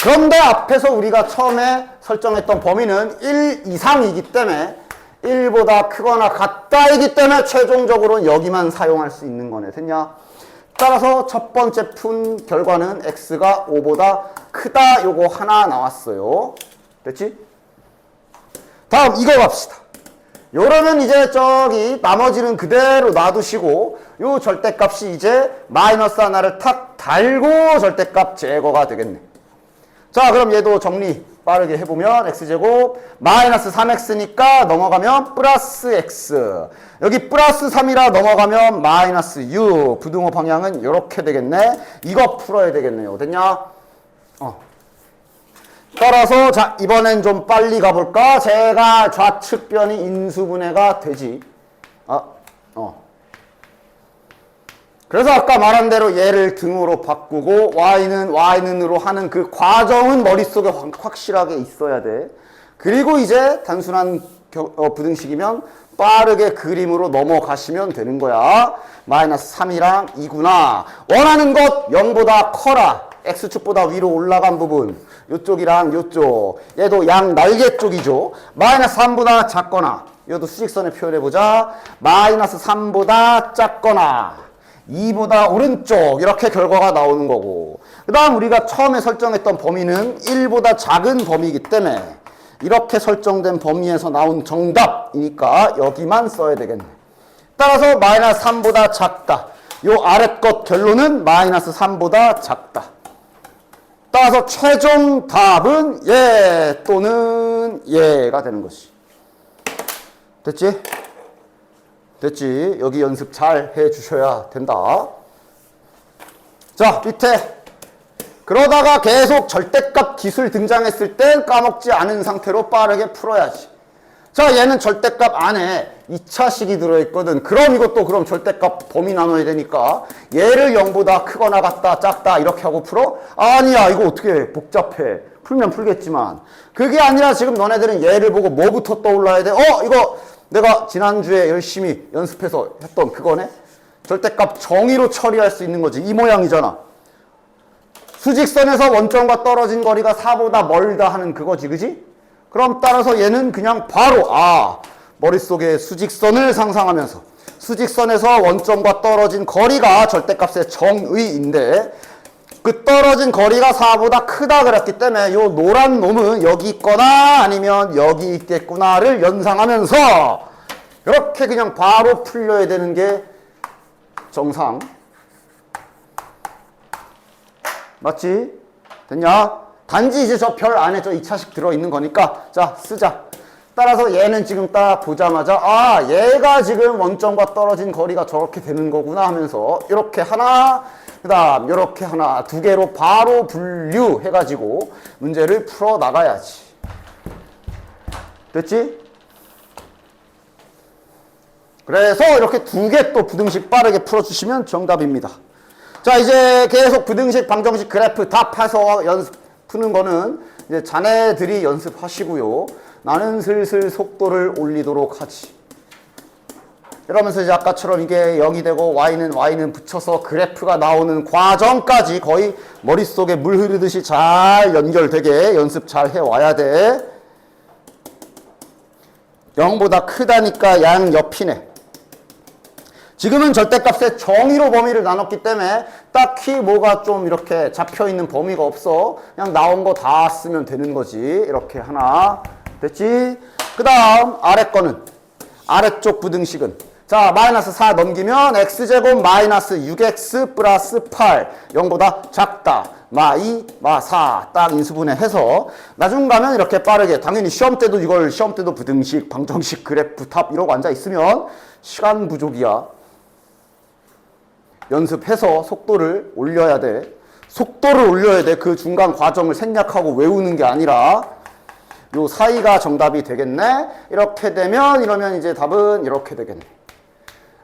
그런데 앞에서 우리가 처음에 설정했던 범위는 1 이상이기 때문에 1보다 크거나 같다이기 때문에 최종적으로는 여기만 사용할 수 있는 거네. 됐냐? 따라서 첫 번째 푼 결과는 x가 5보다 크다 요거 하나 나왔어요. 됐지? 다음 이거 갑시다. 요러면 이제 저기 나머지는 그대로 놔두시고 요 절대값이 이제 마이너스 하나를 탁 달고 절대값 제거가 되겠네. 자, 그럼 얘도 정리 빠르게 해보면 x제곱 마이너스 3x니까 넘어가면 플러스 x. 여기 플러스 3이라 넘어가면 마이너스 6. 부등호 방향은 이렇게 되겠네. 이거 풀어야 되겠네요. 됐냐? 따라서 자, 이번엔 좀 빨리 가볼까? 제가 좌측변이 인수분해가 되지. 그래서 아까 말한 대로 얘를 등으로 바꾸고 y는 y는으로 하는 그 과정은 머릿속에 확실하게 있어야 돼. 그리고 이제 단순한 부등식이면 빠르게 그림으로 넘어가시면 되는 거야. 마이너스 3이랑 2구나. 원하는 것 0보다 커라. x축보다 위로 올라간 부분. 요쪽이랑 요쪽. 얘도 양 날개 쪽이죠. 마이너스 3보다 작거나. 얘도 수직선에 표현해보자. 마이너스 3보다 작거나 2보다 오른쪽. 이렇게 결과가 나오는 거고. 그 다음 우리가 처음에 설정했던 범위는 1보다 작은 범위이기 때문에 이렇게 설정된 범위에서 나온 정답이니까 여기만 써야 되겠네. 따라서 마이너스 3보다 작다. 요 아래 것 결론은 마이너스 3보다 작다. 따라서 최종 답은 얘 또는 얘가 되는 것이. 됐지? 됐지? 여기 연습 잘 해주셔야 된다. 자, 밑에. 그러다가 계속 절대값 기술 등장했을 땐 까먹지 않은 상태로 빠르게 풀어야지. 자, 얘는 절대값 안에 2차식이 들어있거든. 그럼 이것도 그럼 절대값 범위 나눠야 되니까 얘를 0보다 크거나 같다, 작다 이렇게 하고 풀어? 아니야, 이거 어떻게 복잡해. 풀면 풀겠지만. 그게 아니라 지금 너네들은 얘를 보고 뭐부터 떠올라야 돼? 이거 내가 지난주에 열심히 연습해서 했던 그거네? 절대값 정의로 처리할 수 있는 거지. 이 모양이잖아. 수직선에서 원점과 떨어진 거리가 4보다 멀다 하는 그거지, 그지? 그럼 따라서 얘는 그냥 바로 머릿속에 수직선을 상상하면서 수직선에서 원점과 떨어진 거리가 절대값의 정의인데 그 떨어진 거리가 4보다 크다 그랬기 때문에 요 노란 놈은 여기 있거나 아니면 여기 있겠구나를 연상하면서 이렇게 그냥 바로 풀려야 되는 게 정상. 맞지? 됐냐? 단지 이제 저 별 안에 저 2차식 들어있는 거니까 자 쓰자. 따라서 얘는 지금 딱 보자마자 얘가 지금 원점과 떨어진 거리가 저렇게 되는 거구나 하면서 이렇게 하나 그 다음 이렇게 하나 두 개로 바로 분류해가지고 문제를 풀어 나가야지. 됐지? 그래서 이렇게 두 개 또 부등식 빠르게 풀어주시면 정답입니다. 자, 이제 계속 부등식, 방정식, 그래프 답해서 푸는 거는 이제 자네들이 연습하시고요. 나는 슬슬 속도를 올리도록 하지. 이러면서 이제 아까처럼 이게 0이 되고 y는 붙여서 그래프가 나오는 과정까지 거의 머릿속에 물 흐르듯이 잘 연결되게 연습 잘 해와야 돼. 0보다 크다니까 양 옆이네. 지금은 절대값의 정의로 범위를 나눴기 때문에 딱히 뭐가 좀 이렇게 잡혀있는 범위가 없어. 그냥 나온 거 다 쓰면 되는 거지. 이렇게 하나. 됐지? 그 다음 아래 거는 아래쪽 부등식은 자 마이너스 4 넘기면 x제곱 마이너스 6x 플러스 8 0보다 작다. 마2 마4 딱 인수분해해서 나중 가면 이렇게 빠르게 당연히 시험 때도 부등식 방정식 그래프 탑 이러고 앉아있으면 시간 부족이야. 연습해서 속도를 올려야 돼. 속도를 올려야 돼. 그 중간 과정을 생략하고 외우는 게 아니라 요 사이가 정답이 되겠네. 이렇게 되면 이러면 이제 답은 이렇게 되겠네.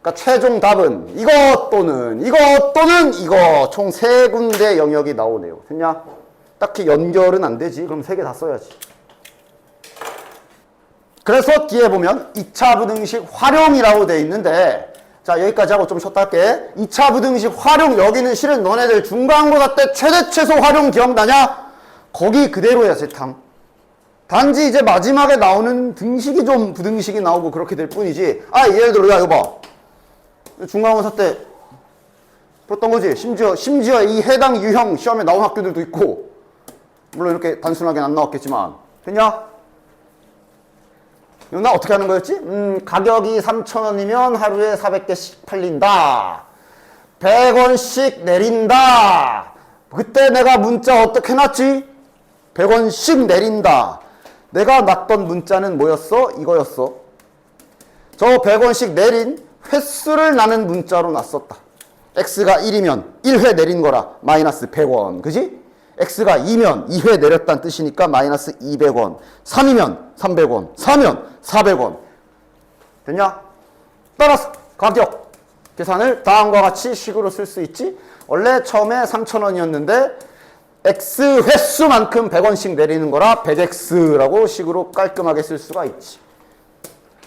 그러니까 최종 답은 이거 또는 이거 총 세 군데 영역이 나오네요. 됐냐? 딱히 연결은 안 되지. 그럼 세 개 다 써야지. 그래서 뒤에 보면 2차 부등식 활용이라고 돼 있는데 자 여기까지 하고 좀 쉬었다 할게. 2차 부등식 활용 여기는 실은 너네들 중간고사 때 최대 최소 활용 기억나냐? 거기 그대로야 세탕. 단지 이제 마지막에 나오는 등식이 좀 부등식이 나오고 그렇게 될 뿐이지. 예를 들어 야 이거 봐. 중간고사 때 풀었던 거지. 심지어 이 해당 유형 시험에 나온 학교들도 있고 물론 이렇게 단순하게는 안 나왔겠지만 됐냐? 이거 나 어떻게 하는 거였지? 가격이 3,000원이면 하루에 400개씩 팔린다. 100원씩 내린다. 그때 내가 문자 어떻게 놨지? 100원씩 내린다. 내가 놨던 문자는 뭐였어? 이거였어. 저 100원씩 내린 횟수를 나는 문자로 놨었다. x가 1이면 1회 내린 거라 마이너스 100원. 그지? x가 2면 2회 내렸다는 뜻이니까 마이너스 200원. 3이면 300원. 4면 400원. 됐냐? 따라서 가격 계산을 다음과 같이 식으로 쓸 수 있지? 원래 처음에 3,000원이었는데 x 횟수만큼 100원씩 내리는 거라 100x라고 식으로 깔끔하게 쓸 수가 있지.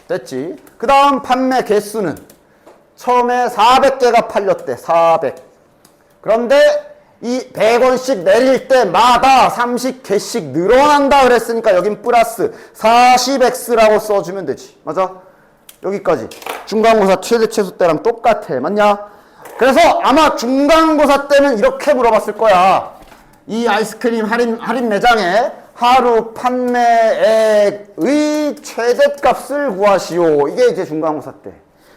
됐지? 그 다음 판매 개수는 처음에 400개가 팔렸대. 400. 그런데 이 100원씩 내릴 때마다 30개씩 늘어난다 그랬으니까 여긴 플러스 40x라고 써주면 되지. 맞아? 여기까지. 중간고사 최대 최소 때랑 똑같아. 맞냐? 그래서 아마 중간고사 때는 이렇게 물어봤을 거야. 이 아이스크림 할인 매장에 하루 판매액의 최대값을 구하시오. 이게 이제 중간고사 때.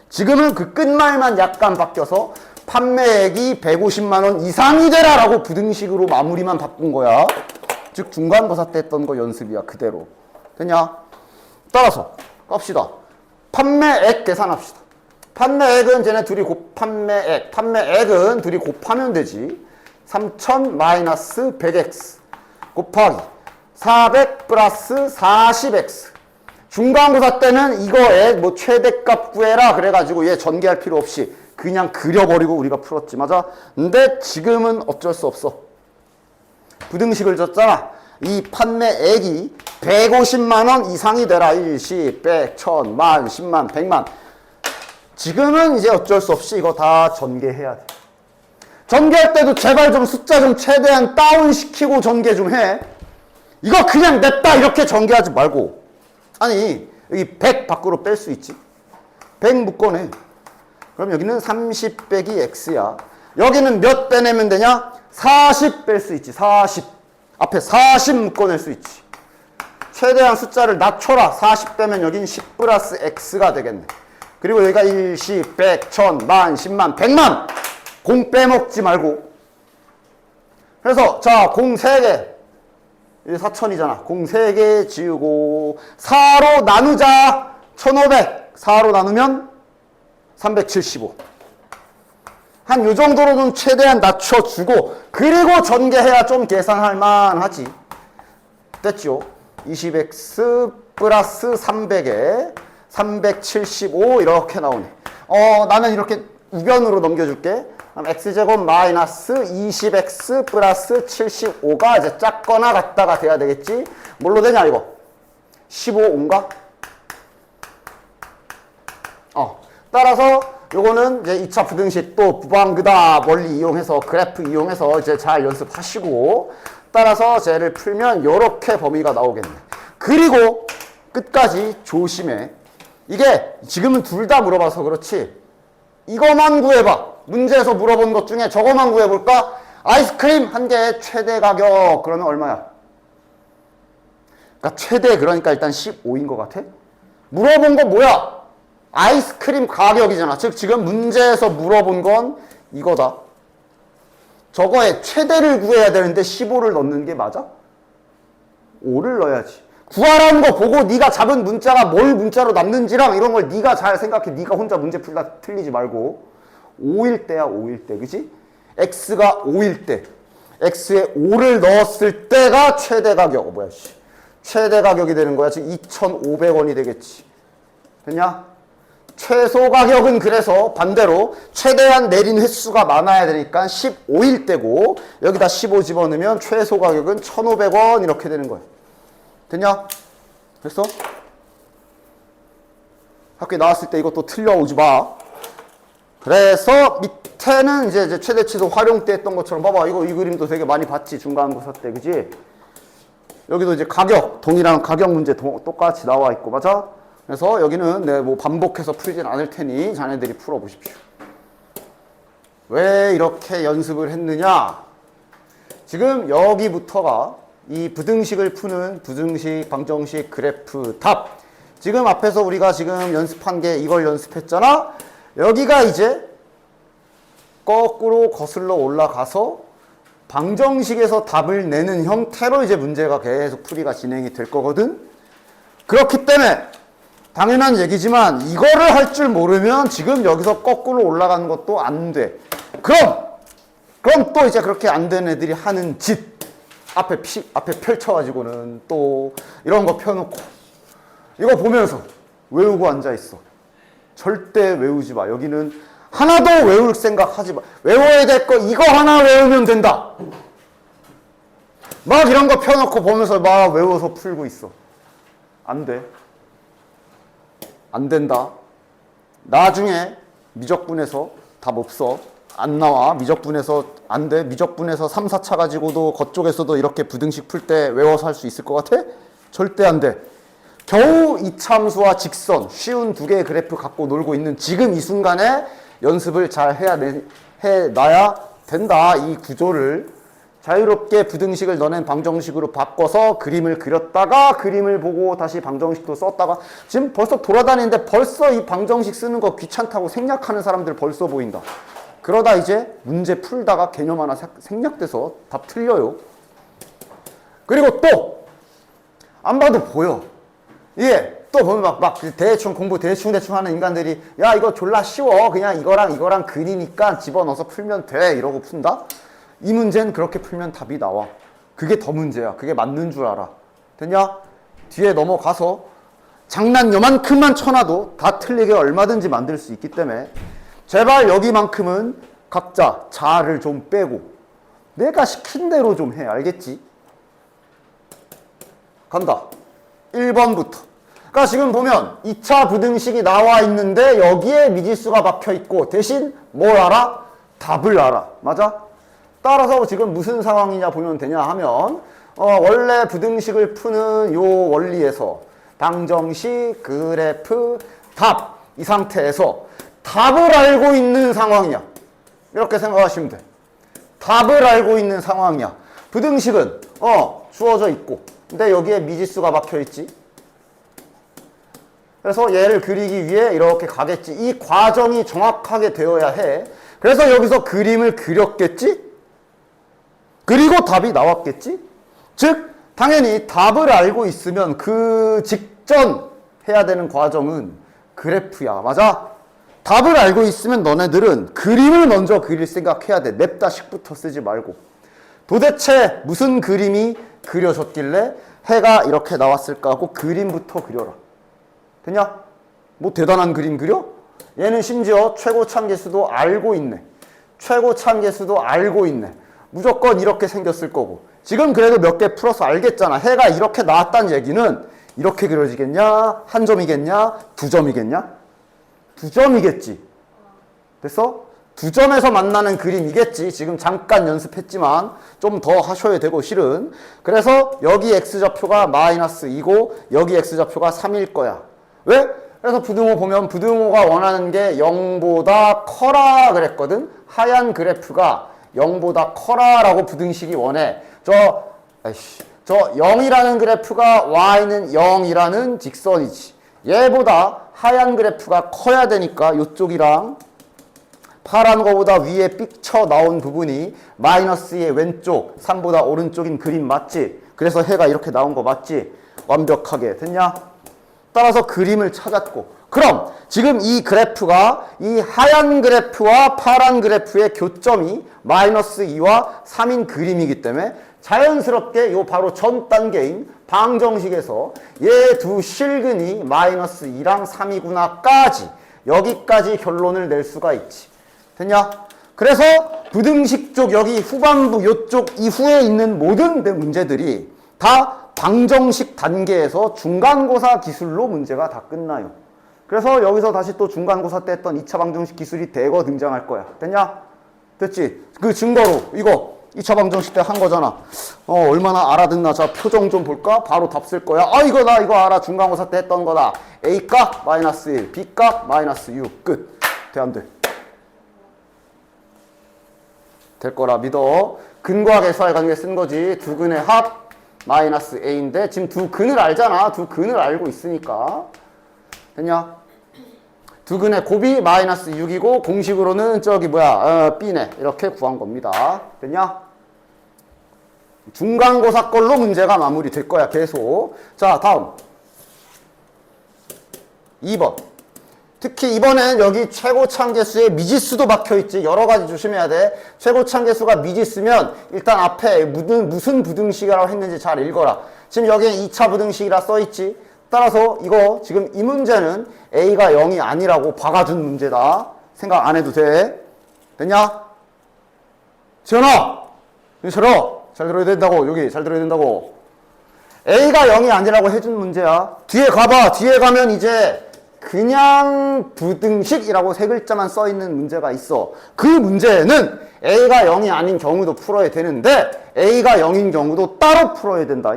지금은 그 끝말만 약간 바뀌어서 판매액이 150만원 이상이 되라 라고 부등식으로 마무리만 바꾼 거야. 즉 중간고사 때 했던 거 연습이야. 그대로. 됐냐? 따라서 갑시다. 판매액 계산합시다. 판매액은 쟤네 둘이 판매액은 둘이 곱하면 되지. 3000 마이너스 100x 곱하기 400 플러스 40x. 중간고사 때는 이거에 뭐 최대값 구해라 그래가지고 얘 전개할 필요 없이 그냥 그려버리고 우리가 풀었지. 맞아? 근데 지금은 어쩔 수 없어. 부등식을 줬잖아. 이 판매액이 150만원 이상이 되라. 일시, 100, 1000, 만, 10만, 100만. 지금은 이제 어쩔 수 없이 이거 다 전개해야 돼. 전개할 때도 제발 좀 숫자 좀 최대한 다운시키고 전개 좀 해. 이거 그냥 냈다 이렇게 전개하지 말고. 아니 여기 100 밖으로 뺄 수 있지. 100 묶어내. 그럼 여기는 30 빼기 x야. 여기는 몇 빼내면 되냐? 40 뺄 수 있지. 40. 앞에 40 묶어낼 수 있지. 최대한 숫자를 낮춰라. 40 빼면 여긴 10 플러스 x가 되겠네. 그리고 여기가 일시, 100, 1000, 만, 10만, 100만. 공 빼먹지 말고. 그래서 자, 공 3개. 이게 4000이잖아. 공 3개 지우고 4로 나누자. 1500. 4로 나누면 375. 한 요 정도로는 최대한 낮춰주고 그리고 전개해야 좀 계산할 만하지. 됐죠? 20x 플러스 300에 375 이렇게 나오네. 나는 이렇게 우변으로 넘겨줄게. 그럼 x제곱 마이너스 20x 플러스 75가 이제 작거나 같다가 돼야 되겠지. 뭘로 되냐 이거? 15인가? 따라서 요거는 이제 2차 부등식 또 부방그다 원리 이용해서 그래프 이용해서 이제 잘 연습하시고 따라서 쟤를 풀면 요렇게 범위가 나오겠네. 그리고 끝까지 조심해. 이게 지금은 둘 다 물어봐서 그렇지. 이거만 구해봐. 문제에서 물어본 것 중에 저거만 구해볼까? 아이스크림 한 개의 최대 가격 그러면 얼마야? 그러니까 최대 그러니까 일단 15인 것 같아? 물어본 거 뭐야? 아이스크림 가격이잖아. 즉 지금 문제에서 물어본 건 이거다. 저거에 최대를 구해야 되는데 15를 넣는 게 맞아? 5를 넣어야지. 구하라는 거 보고 네가 잡은 문자가 뭘 문자로 남는지랑 이런 걸 네가 잘 생각해. 네가 혼자 문제 풀다 틀리지 말고. 5일 때야 5일 때. 그치? x가 5일 때. x에 5를 넣었을 때가 최대 가격. 뭐야 씨. 최대 가격이 되는 거야. 즉 2,500원이 되겠지. 됐냐? 최소 가격은 그래서 반대로 최대한 내린 횟수가 많아야 되니까 15일 때고 여기다 15 집어넣으면 최소 가격은 1,500원 이렇게 되는 거야. 됐냐? 됐어? 학교에 나왔을 때 이것도 틀려오지 마. 그래서 밑에는 이제 최대치수 활용 때 했던 것처럼 봐봐. 이 그림도 되게 많이 봤지. 중간고사 때. 그지? 여기도 이제 가격, 동일한 가격 문제 똑같이 나와 있고. 맞아? 그래서 여기는 네, 뭐 반복해서 풀진 않을 테니 자네들이 풀어보십시오. 왜 이렇게 연습을 했느냐? 지금 여기부터가 이 부등식을 푸는 부등식, 방정식, 그래프, 답. 지금 앞에서 우리가 지금 연습한 게 이걸 연습했잖아? 여기가 이제 거꾸로 거슬러 올라가서 방정식에서 답을 내는 형태로 이제 문제가 계속 풀이가 진행이 될 거거든? 그렇기 때문에 당연한 얘기지만 이거를 할 줄 모르면 지금 여기서 거꾸로 올라가는 것도 안 돼. 그럼 또 이제 그렇게 안 되는 애들이 하는 짓. 앞에 펼쳐가지고는 또 이런 거 펴놓고 이거 보면서 외우고 앉아있어. 절대 외우지 마. 여기는 하나도 외울 생각 하지 마. 외워야 될 거 이거 하나 외우면 된다. 막 이런 거 펴놓고 보면서 막 외워서 풀고 있어. 안 돼. 안 된다. 나중에 미적분에서 답 없어. 안 나와. 미적분에서 안 돼. 미적분에서 3, 4차 가지고도 그쪽에서도 이렇게 부등식 풀 때 외워서 할 수 있을 것 같아? 절대 안 돼. 겨우 이참수와 직선 쉬운 두 개의 그래프 갖고 놀고 있는 지금 이 순간에 연습을 잘 해놔야 된다. 이 구조를 자유롭게 부등식을 너넨 방정식으로 바꿔서 그림을 그렸다가 그림을 보고 다시 방정식도 썼다가 지금 벌써 돌아다니는데 벌써 이 방정식 쓰는 거 귀찮다고 생략하는 사람들 벌써 보인다. 그러다 이제 문제 풀다가 개념 하나 생략돼서 답 틀려요. 그리고 또 안 봐도 보여. 이게 또 보면 막 대충 공부 대충 하는 인간들이 야 이거 졸라 쉬워 그냥 이거랑 근이니까 집어넣어서 풀면 돼 이러고 푼다? 이 문제는 그렇게 풀면 답이 나와. 그게 더 문제야. 그게 맞는 줄 알아. 됐냐? 뒤에 넘어가서 장난 요만큼만 쳐놔도 다 틀리게 얼마든지 만들 수 있기 때문에 제발 여기만큼은 각자 자아를 좀 빼고 내가 시킨 대로 좀 해. 알겠지? 간다. 1번부터. 그러니까 지금 보면 2차 부등식이 나와 있는데 여기에 미지수가 박혀 있고 대신 뭘 알아? 답을 알아. 맞아? 따라서 지금 무슨 상황이냐 보면 되냐 하면 원래 부등식을 푸는 요 원리에서 방정식, 그래프, 답 이 상태에서 답을 알고 있는 상황이야. 이렇게 생각하시면 돼. 답을 알고 있는 상황이야. 부등식은 주어져 있고 근데 여기에 미지수가 박혀 있지. 그래서 얘를 그리기 위해 이렇게 가겠지. 이 과정이 정확하게 되어야 해. 그래서 여기서 그림을 그렸겠지? 그리고 답이 나왔겠지? 즉 당연히 답을 알고 있으면 그 직전 해야 되는 과정은 그래프야. 맞아? 답을 알고 있으면 너네들은 그림을 먼저 그릴 생각해야 돼. 냅다식부터 쓰지 말고. 도대체 무슨 그림이 그려졌길래 해가 이렇게 나왔을까 하고 그림부터 그려라. 됐냐? 뭐 대단한 그림 그려? 얘는 심지어 최고참계수도 알고 있네. 최고참계수도 알고 있네. 무조건 이렇게 생겼을 거고. 지금 그래도 몇 개 풀어서 알겠잖아. 해가 이렇게 나왔다는 얘기는 이렇게 그려지겠냐? 한 점이겠냐? 두 점이겠냐? 두 점이겠지. 됐어? 두 점에서 만나는 그림이겠지. 지금 잠깐 연습했지만 좀 더 하셔야 되고 실은. 그래서 여기 x좌표가 마이너스 2고 여기 x좌표가 3일 거야. 왜? 그래서 부등호 보면 부등호가 원하는 게 0보다 커라 그랬거든. 하얀 그래프가 0보다 커라라고 부등식이 원해. 저 0이라는 그래프가 y는 0이라는 직선이지. 얘보다 하얀 그래프가 커야 되니까 이쪽이랑 파란 거보다 위에 삐쳐 나온 부분이 마이너스의 왼쪽, 3보다 오른쪽인 그림 맞지? 그래서 해가 이렇게 나온 거 맞지? 완벽하게 됐냐? 따라서 그림을 찾았고 그럼 지금 이 그래프가 이 하얀 그래프와 파란 그래프의 교점이 마이너스 2와 3인 그림이기 때문에 자연스럽게 요 바로 전 단계인 방정식에서 얘 두 실근이 마이너스 2랑 3이구나까지 여기까지 결론을 낼 수가 있지. 됐냐? 그래서 부등식 쪽 여기 후반부 요쪽 이후에 있는 모든 문제들이 다 방정식 단계에서 중간고사 기술로 문제가 다 끝나요. 그래서 여기서 다시 또 중간고사 때 했던 2차 방정식 기술이 대거 등장할 거야. 됐냐? 됐지? 그 증거로 이거 2차 방정식 때 한 거잖아. 얼마나 알아듣나. 자, 표정 좀 볼까? 바로 답 쓸 거야. 이거 나 이거 알아. 중간고사 때 했던 거다. A값 마이너스 1, B값 마이너스 6. 끝. 돼, 안 돼? 될 거라 믿어. 근과 계수할 관계 쓴 거지. 두 근의 합 마이너스 A인데 지금 두 근을 알잖아. 두 근을 알고 있으니까. 됐냐? 두 근의 곱이 마이너스 6이고 공식으로는 저기 B네. 이렇게 구한 겁니다. 됐냐? 중간고사 걸로 문제가 마무리될 거야. 계속. 자, 다음 2번. 특히 이번엔 여기 최고참계수에 미지수도 박혀있지. 여러가지 조심해야 돼. 최고참계수가 미지수면 일단 앞에 무슨 부등식이라고 했는지 잘 읽어라. 지금 여기에 2차 부등식이라 써있지. 따라서 이거 지금 이 문제는 A가 0이 아니라고 박아준 문제다. 생각 안 해도 돼. 됐냐? 지현아! 잘 들어야 된다고. 여기 잘 들어야 된다고. A가 0이 아니라고 해준 문제야. 뒤에 가봐. 뒤에 가면 이제 그냥 부등식이라고 세 글자만 써있는 문제가 있어. 그 문제는 A가 0이 아닌 경우도 풀어야 되는데 A가 0인 경우도 따로 풀어야 된다.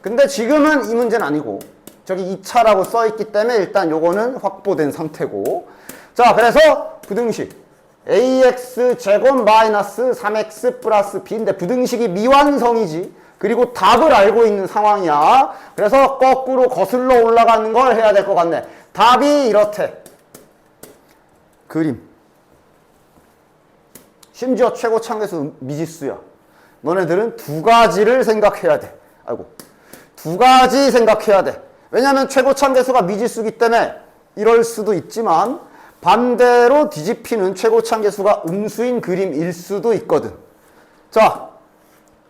근데 지금은 이 문제는 아니고 저기 2차라고 써있기 때문에 일단 요거는 확보된 상태고. 자, 그래서 부등식 ax 제곱 마이너스 3x 플러스 b인데 부등식이 미완성이지. 그리고 답을 알고 있는 상황이야. 그래서 거꾸로 거슬러 올라가는 걸 해야 될 것 같네. 답이 이렇대. 그림. 심지어 최고참계수 미지수야. 너네들은 두 가지를 생각해야 돼. 아이고. 두 가지 생각해야 돼. 왜냐하면 최고차항계수가 미지수기 때문에 이럴 수도 있지만 반대로 뒤집히는 최고차항계수가 음수인 그림일 수도 있거든. 자,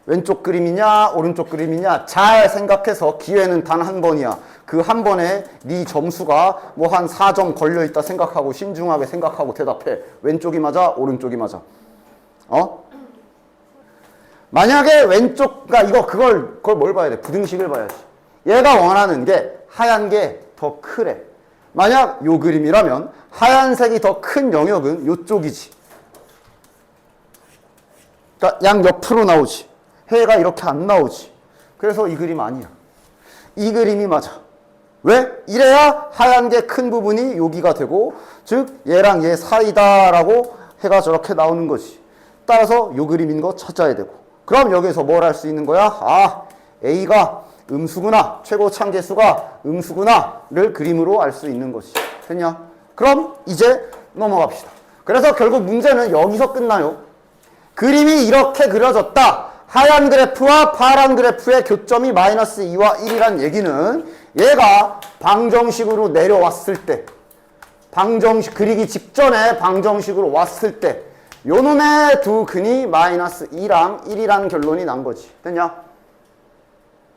왼쪽 그림이냐 오른쪽 그림이냐 잘 생각해서 기회는 단 한 번이야. 그 한 번에 네 점수가 뭐 한 4점 걸려있다 생각하고 신중하게 생각하고 대답해. 왼쪽이 맞아 오른쪽이 맞아. 만약에 왼쪽, 그러니까 그걸 뭘 봐야 돼? 부등식을 봐야지. 얘가 원하는 게 하얀 게 더 크래. 만약 요 그림이라면 하얀색이 더 큰 영역은 요쪽이지. 그러니까 양 옆으로 나오지. 해가 이렇게 안 나오지. 그래서 이 그림 아니야. 이 그림이 맞아. 왜? 이래야 하얀 게 큰 부분이 여기가 되고, 즉 얘랑 얘 사이다라고 해가 저렇게 나오는 거지. 따라서 요 그림인 거 찾아야 되고. 그럼 여기서 뭘 할 수 있는 거야? 아, A가 음수구나, 최고차항계수가 음수구나를 그림으로 알 수 있는 것이. 됐냐? 그럼 이제 넘어갑시다. 그래서 결국 문제는 여기서 끝나요. 그림이 이렇게 그려졌다. 하얀 그래프와 파란 그래프의 교점이 마이너스 2와 1이란 얘기는 얘가 방정식으로 내려왔을 때, 방정식 그리기 직전에 방정식으로 왔을 때 요놈의 두 근이 마이너스 2랑 1이라는 결론이 난 거지. 됐냐?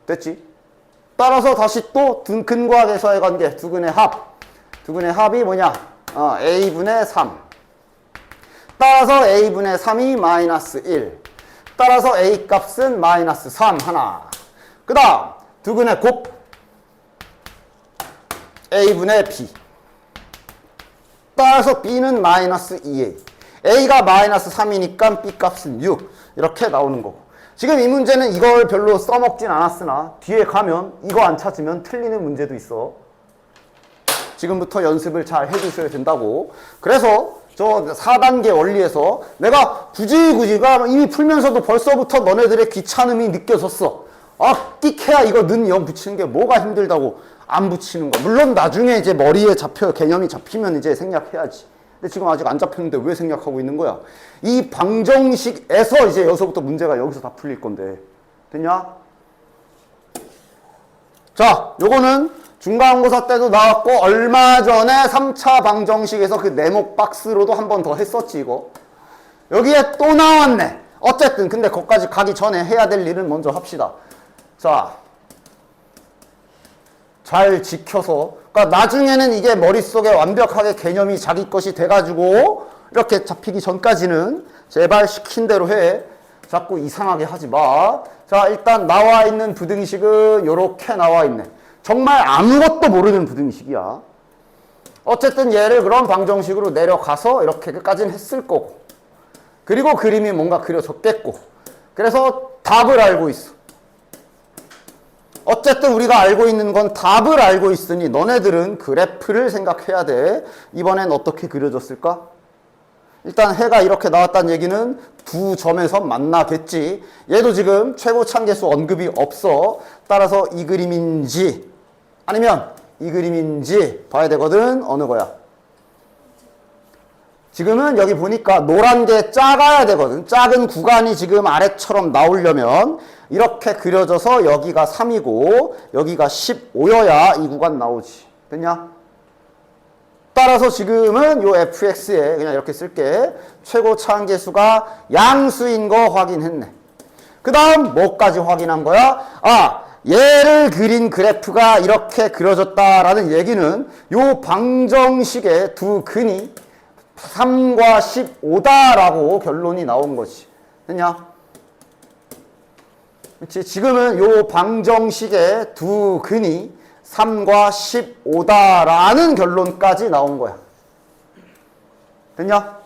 됐지? 따라서 다시 또 두 근과 계수의 관계, 두 근의 합. 두 근의 합이 뭐냐? A분의 3. 따라서 A분의 3이 마이너스 1. 따라서 A 값은 마이너스 3 하나. 그 다음 두 근의 곱 A분의 B. 따라서 B는 마이너스 2A. A가 마이너스 3이니까 B 값은 6. 이렇게 나오는 거고. 지금 이 문제는 이걸 별로 써먹진 않았으나 뒤에 가면 이거 안 찾으면 틀리는 문제도 있어. 지금부터 연습을 잘 해주셔야 된다고. 그래서 저 4단계 원리에서 내가 굳이 이미 풀면서도 벌써부터 너네들의 귀찮음이 느껴졌어. 끽해야 이거 는 0 붙이는 게 뭐가 힘들다고 안 붙이는 거. 물론 나중에 이제 머리에 개념이 잡히면 이제 생략해야지. 근데 지금 아직 안 잡혔는데 왜 생략하고 있는 거야? 이 방정식에서 이제 여기서부터 문제가 여기서 다 풀릴 건데. 됐냐? 자, 요거는 중간고사 때도 나왔고 얼마 전에 3차 방정식에서 그 네모 박스로도 한 번 더 했었지 이거. 여기에 또 나왔네. 어쨌든 근데 거기까지 가기 전에 해야 될 일은 먼저 합시다. 자, 잘 지켜서, 그러니까 나중에는 이게 머릿속에 완벽하게 개념이 자기 것이 돼가지고 이렇게 잡히기 전까지는 제발 시킨 대로 해. 자꾸 이상하게 하지 마. 자, 일단 나와 있는 부등식은 요렇게 나와 있네. 정말 아무것도 모르는 부등식이야. 어쨌든 얘를 그런 방정식으로 내려가서 이렇게까지는 했을 거고, 그리고 그림이 뭔가 그려졌겠고, 그래서 답을 알고 있어. 어쨌든 우리가 알고 있는 건 답을 알고 있으니 너네들은 그래프를 생각해야 돼. 이번엔 어떻게 그려졌을까? 일단 해가 이렇게 나왔다는 얘기는 두 점에서 만나겠지. 얘도 지금 최고차항계수 언급이 없어. 따라서 이 그림인지 아니면 이 그림인지 봐야 되거든. 어느 거야? 지금은 여기 보니까 노란 게 작아야 되거든. 작은 구간이 지금 아래처럼 나오려면 이렇게 그려져서 여기가 3이고 여기가 15여야 이 구간 나오지. 됐냐? 따라서 지금은 요 fx에 그냥 이렇게 쓸게. 최고차항계수가 양수인 거 확인했네. 그 다음 뭐까지 확인한 거야? 얘를 그린 그래프가 이렇게 그려졌다라는 얘기는 요 방정식의 두 근이 3과 15다라고 결론이 나온 거지. 됐냐? 그렇지? 지금은 요 방정식의 두 근이 3과 15다라는 결론까지 나온 거야. 됐냐?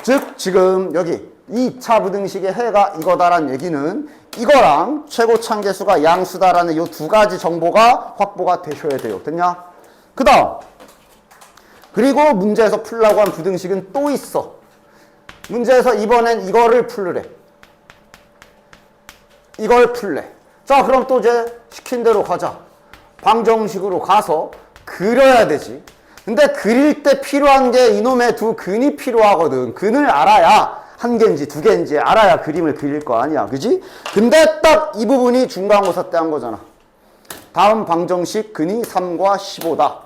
즉 지금 여기 2차 부등식의 해가 이거다라는 얘기는 이거랑 최고차항계수가 양수다라는 요 두 가지 정보가 확보가 되셔야 돼요. 됐냐? 그 다음 그리고 문제에서 풀라고 한 부등식은 또 있어. 문제에서 이번엔 이거를 풀으래. 이걸 풀래. 자, 그럼 또 이제 시킨 대로 가자. 방정식으로 가서 그려야 되지. 근데 그릴 때 필요한 게 이놈의 두 근이 필요하거든. 근을 알아야 한 개인지 두 개인지 알아야 그림을 그릴 거 아니야. 그지? 근데 딱 이 부분이 중간고사 때 한 거잖아. 다음 방정식 근이 3과 15다.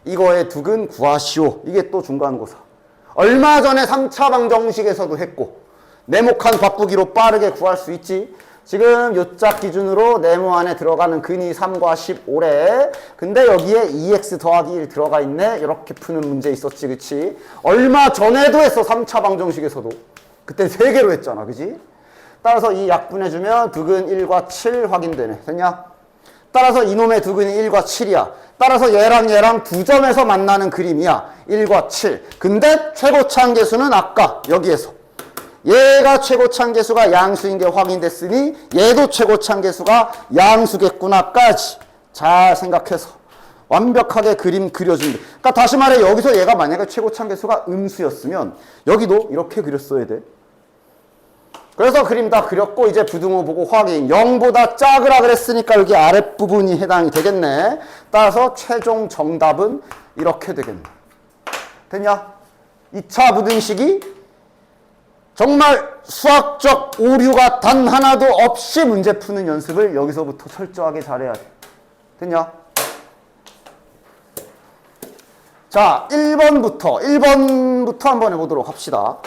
이거의 두근 구하시오. 이게 또 중간고사. 얼마 전에 3차 방정식에서도 했고 네모칸 바꾸기로 빠르게 구할 수 있지. 지금 요짝 기준으로 네모 안에 들어가는 근이 3과 15래. 근데 여기에 2x 더하기 1 들어가 있네. 이렇게 푸는 문제 있었지, 그치? 얼마 전에도 했어, 3차 방정식에서도. 그때 3개로 했잖아, 그치? 따라서 이 약분해주면 두근 1과 7 확인되네. 됐냐? 따라서 이놈의 두근이 1과 7이야. 따라서 얘랑 두 점에서 만나는 그림이야. 1과 7. 근데 최고차항계수는 아까 여기에서. 얘가 최고차항계수가 양수인 게 확인됐으니 얘도 최고차항계수가 양수겠구나까지 잘 생각해서 완벽하게 그림 그려줍니다. 그러니까 다시 말해 여기서 얘가 만약에 최고차항계수가 음수였으면 여기도 이렇게 그렸어야 돼. 그래서 그림 다 그렸고 이제 부등호 보고 확인. 0보다 작으라 그랬으니까 여기 아랫부분이 해당이 되겠네. 따라서 최종 정답은 이렇게 되겠네. 됐냐? 2차 부등식이 정말 수학적 오류가 단 하나도 없이 문제 푸는 연습을 여기서부터 철저하게 잘해야 돼. 됐냐? 자, 1번부터 한번 해보도록 합시다.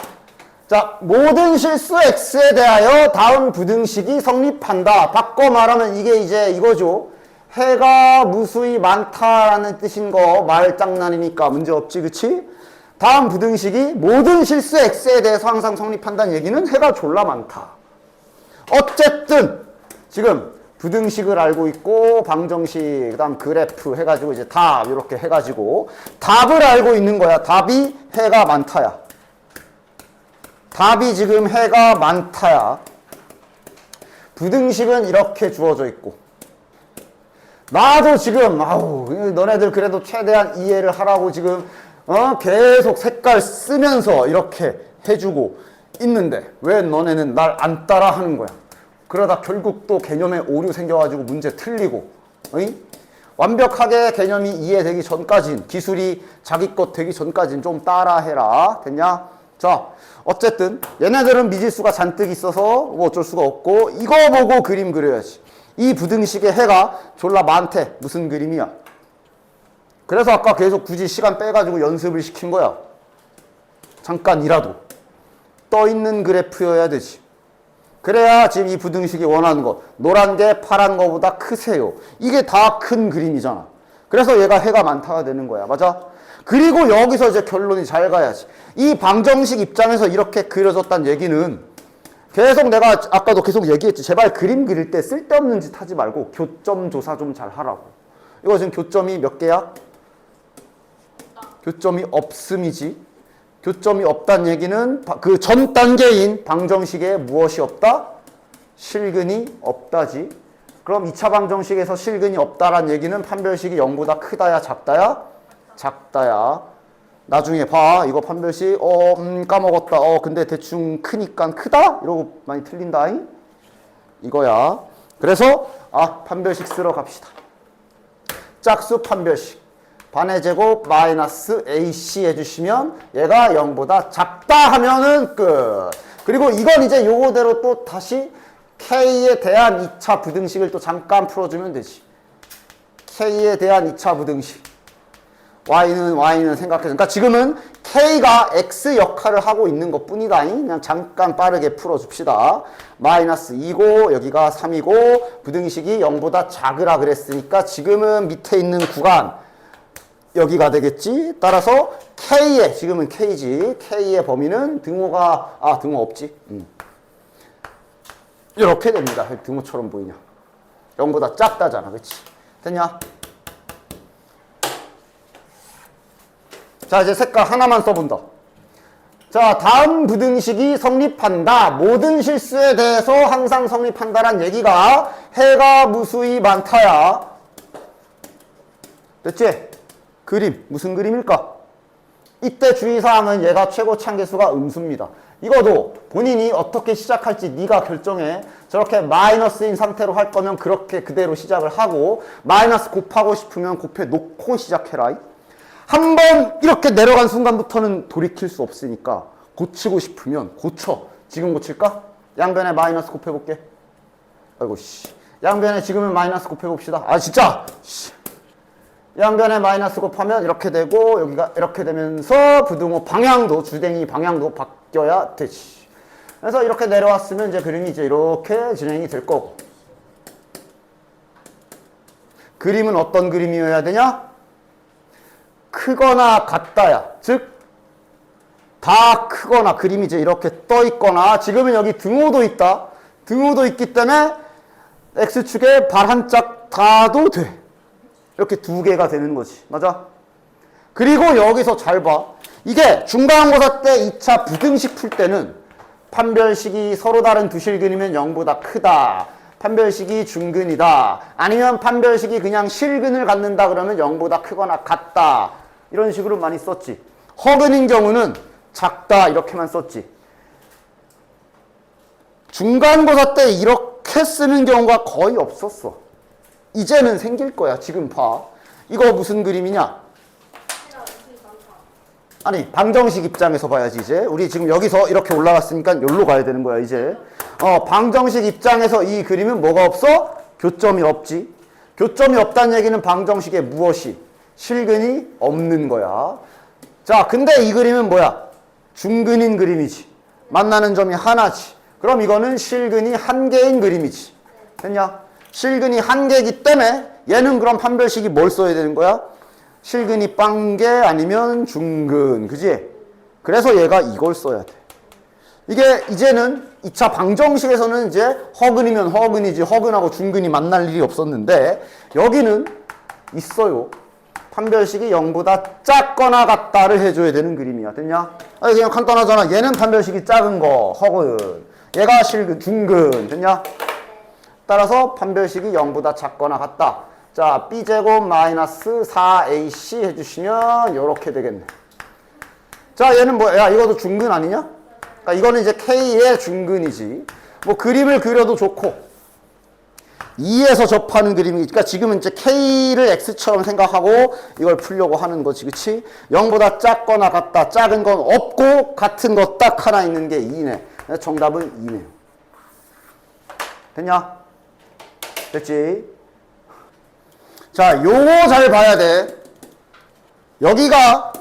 자, 모든 실수 x에 대하여 다음 부등식이 성립한다. 바꿔 말하면 이게 이제 이거죠. 해가 무수히 많다라는 뜻인 거 말장난이니까 문제 없지, 그치? 다음 부등식이 모든 실수 x에 대해서 항상 성립한다는 얘기는 해가 졸라 많다. 어쨌든 지금 부등식을 알고 있고 방정식, 그 다음 그래프 해가지고 이제 답 이렇게 해가지고 답을 알고 있는 거야. 답이 해가 많다야. 답이 지금 해가 많다야. 부등식은 이렇게 주어져 있고 나도 지금 너네들 그래도 최대한 이해를 하라고 지금 계속 색깔 쓰면서 이렇게 해주고 있는데 왜 너네는 날 안 따라 하는 거야? 그러다 결국 또 개념에 오류 생겨가지고 문제 틀리고 완벽하게 개념이 이해되기 전까진 기술이 자기 것 되기 전까진 좀 따라해라. 됐냐? 자, 어쨌든 얘네들은 미지수가 잔뜩 있어서 뭐 어쩔 수가 없고 이거 보고 그림 그려야지. 이 부등식의 해가 졸라 많대. 무슨 그림이야? 그래서 아까 계속 굳이 시간 빼가지고 연습을 시킨 거야. 잠깐이라도 떠있는 그래프여야 되지. 그래야 지금 이 부등식이 원하는 거 노란 게 파란 거보다 크세요. 이게 다 큰 그림이잖아. 그래서 얘가 해가 많다가 되는 거야. 맞아? 그리고 여기서 이제 결론이 잘 가야지. 이 방정식 입장에서 이렇게 그려졌다는 얘기는 계속 내가 아까도 계속 얘기했지. 제발 그림 그릴 때 쓸데없는 짓 하지 말고 교점 조사 좀 잘 하라고. 이거 지금 교점이 몇 개야? 교점이 없음이지. 교점이 없다는 얘기는 그 전 단계인 방정식에 무엇이 없다? 실근이 없다지. 그럼 2차 방정식에서 실근이 없다란 얘기는 판별식이 0보다 크다야 작다야? 작다야. 나중에 봐. 이거 판별식 까먹었다. 근데 대충 크니까 크다? 이러고 많이 틀린다. 이거야. 그래서 판별식 쓰러 갑시다. 짝수 판별식. 반의 제곱 마이너스 AC 해주시면 얘가 0보다 작다 하면은 끝. 그리고 이건 이제 요거대로 또 다시 K에 대한 2차 부등식을 또 잠깐 풀어주면 되지. K에 대한 2차 부등식. Y는 생각해서. 그러니까 지금은 K가 X 역할을 하고 있는 것 뿐이다. 그냥 잠깐 빠르게 풀어줍시다. 마이너스 2고 여기가 3이고 부등식이 0보다 작으라 그랬으니까 지금은 밑에 있는 구간 여기가 되겠지. 따라서 K의 지금은 K지. K의 범위는 등호가 등호 없지. 이렇게 됩니다. 등호처럼 보이냐? 0보다 작다잖아. 그치? 됐냐? 자, 이제 색깔 하나만 써본다. 자, 다음 부등식이 성립한다. 모든 실수에 대해서 항상 성립한다란 얘기가 해가 무수히 많다야. 됐지? 그림, 무슨 그림일까? 이때 주의사항은 얘가 최고 참계수가 음수입니다. 이거도 본인이 어떻게 시작할지 네가 결정해. 저렇게 마이너스인 상태로 할 거면 그렇게 그대로 시작을 하고 마이너스 곱하고 싶으면 곱해 놓고 시작해라. 한번 이렇게 내려간 순간부터는 돌이킬 수 없으니까 고치고 싶으면 고쳐. 지금 고칠까? 양변에 마이너스 곱해볼게. 아이고 씨. 양변에 지금은 마이너스 곱해봅시다. 아 진짜 양변에 마이너스 곱하면 이렇게 되고 여기가 이렇게 되면서 부등호 방향도 주댕이 방향도 바뀌어야 되지. 그래서 이렇게 내려왔으면 이제 그림이 이제 이렇게 진행이 될 거고. 그림은 어떤 그림이어야 되냐? 크거나 같다야. 즉 다 크거나 그림이 이제 이렇게 떠 있거나 지금은 여기 등호도 있다. 등호도 있기 때문에 X축에 발 한 짝 닿아도 돼. 이렇게 두 개가 되는 거지. 맞아? 그리고 여기서 잘 봐. 이게 중간고사 때 2차 부등식 풀 때는 판별식이 서로 다른 두 실근이면 0보다 크다. 판별식이 중근이다. 아니면 판별식이 그냥 실근을 갖는다 그러면 0보다 크거나 같다. 이런 식으로 많이 썼지. 허근인 경우는 작다 이렇게만 썼지. 중간고사 때 이렇게 쓰는 경우가 거의 없었어. 이제는 생길 거야. 지금 봐. 이거 무슨 그림이냐? 아니 방정식 입장에서 봐야지 이제. 우리 지금 여기서 이렇게 올라갔으니까 여기로 가야 되는 거야 이제. 방정식 입장에서 이 그림은 뭐가 없어? 교점이 없지. 교점이 없다는 얘기는 방정식에 무엇이? 실근이 없는 거야. 자 근데 이 그림은 뭐야? 중근인 그림이지. 만나는 점이 하나지. 그럼 이거는 실근이 한 개인 그림이지. 됐냐? 실근이 한 개이기 때문에 얘는 그럼 판별식이 뭘 써야 되는 거야? 실근이 빵개 아니면 중근. 그지? 그래서 얘가 이걸 써야 돼. 이게 이제는 2차 방정식에서는 이제 허근이면 허근이지 허근하고 중근이 만날 일이 없었는데 여기는 있어요. 판별식이 0보다 작거나 같다를 해줘야 되는 그림이야. 됐냐? 아니 그냥 간단하잖아. 얘는 판별식이 작은 거 허근. 얘가 실근 중근. 됐냐? 따라서 판별식이 0보다 작거나 같다. 자, b제곱 마이너스 4ac 해주시면 이렇게 되겠네. 자, 얘는 뭐야? 이것도 중근 아니냐? 그러니까 이거는 이제 k의 중근이지. 뭐 그림을 그려도 좋고 2에서 접하는 그림이니까 그러니까 지금은 이제 k를 x처럼 생각하고 이걸 풀려고 하는 거지. 그치? 0보다 작거나 같다. 작은 건 없고 같은 거 딱 하나 있는 게 2네. 정답은 2네요. 됐냐? 됐지? 자, 요거 잘 봐야 돼. 여기가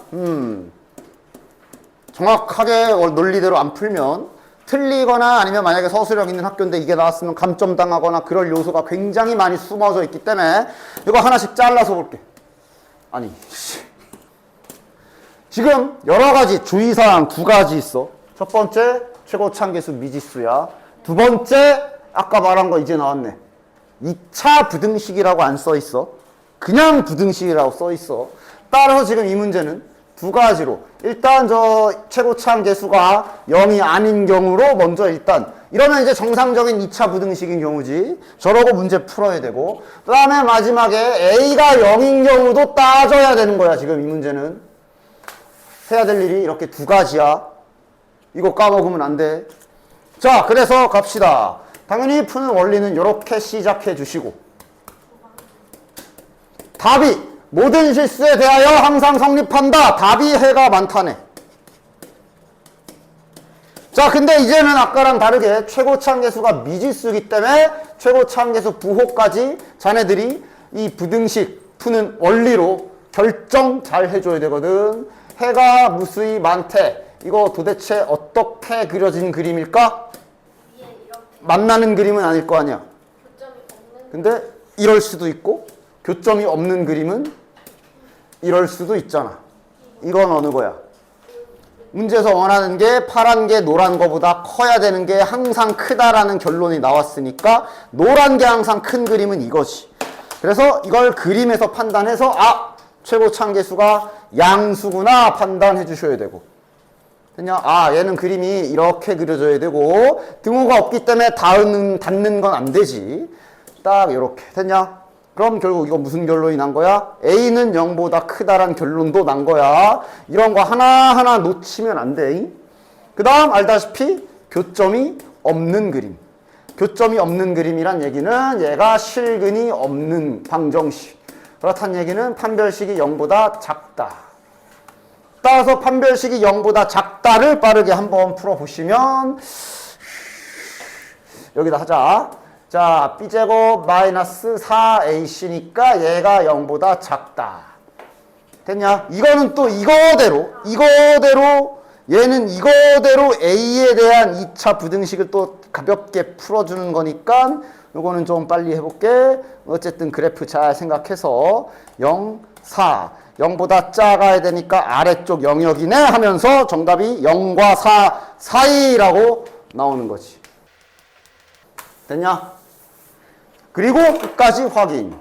정확하게 논리대로 안 풀면 틀리거나 아니면 만약에 서술형 있는 학교인데 이게 나왔으면 감점당하거나 그럴 요소가 굉장히 많이 숨어져 있기 때문에 이거 하나씩 잘라서 볼게. 아니 지금 여러 가지 주의사항 두 가지 있어. 첫 번째 최고차항계수 미지수야. 두 번째 아까 말한 거 이제 나왔네. 2차 부등식이라고 안 써 있어. 그냥 부등식이라고 써 있어. 따라서 지금 이 문제는 두 가지로 일단 저 최고차항 계수가 0이 아닌 경우로 먼저 일단 이러면 이제 정상적인 2차 부등식인 경우지. 저러고 문제 풀어야 되고 그 다음에 마지막에 A가 0인 경우도 따져야 되는 거야. 지금 이 문제는 해야 될 일이 이렇게 두 가지야. 이거 까먹으면 안 돼. 자 그래서 갑시다. 당연히 푸는 원리는 이렇게 시작해 주시고 답이 모든 실수에 대하여 항상 성립한다. 답이 해가 많다네. 자, 근데 이제는 아까랑 다르게 최고차항계수가 미지수이기 때문에 최고차항계수 부호까지 자네들이 이 부등식 푸는 원리로 결정 잘 해줘야 되거든. 해가 무수히 많대. 이거 도대체 어떻게 그려진 그림일까? 만나는 그림은 아닐 거 아니야. 근데 이럴 수도 있고 교점이 없는 그림은 이럴 수도 있잖아. 이건 어느 거야? 문제에서 원하는 게 파란 게 노란 거보다 커야 되는 게 항상 크다라는 결론이 나왔으니까 노란 게 항상 큰 그림은 이거지. 그래서 이걸 그림에서 판단해서 아! 최고차항계수가 양수구나 판단해 주셔야 되고 됐냐? 아 얘는 그림이 이렇게 그려져야 되고 등호가 없기 때문에 닿는 건 안 되지. 딱 이렇게 됐냐? 그럼 결국 이거 무슨 결론이 난 거야? A는 0보다 크다란 결론도 난 거야. 이런 거 하나하나 놓치면 안 돼. 그 다음 알다시피 교점이 없는 그림. 교점이 없는 그림이란 얘기는 얘가 실근이 없는 방정식. 그렇다는 얘기는 판별식이 0보다 작다. 따라서 판별식이 0보다 작다를 빠르게 한번 풀어보시면 여기다 하자. 자, b제곱 마이너스 4ac니까 얘가 0보다 작다. 됐냐? 이거는 또 이거대로 얘는 이거대로 a에 대한 2차 부등식을 또 가볍게 풀어주는 거니까 요거는 좀 빨리 해볼게. 어쨌든 그래프 잘 생각해서 0, 4 0보다 작아야 되니까 아래쪽 영역이네 하면서 정답이 0과 4 사이라고 나오는 거지. 됐냐? 그리고 끝까지 확인.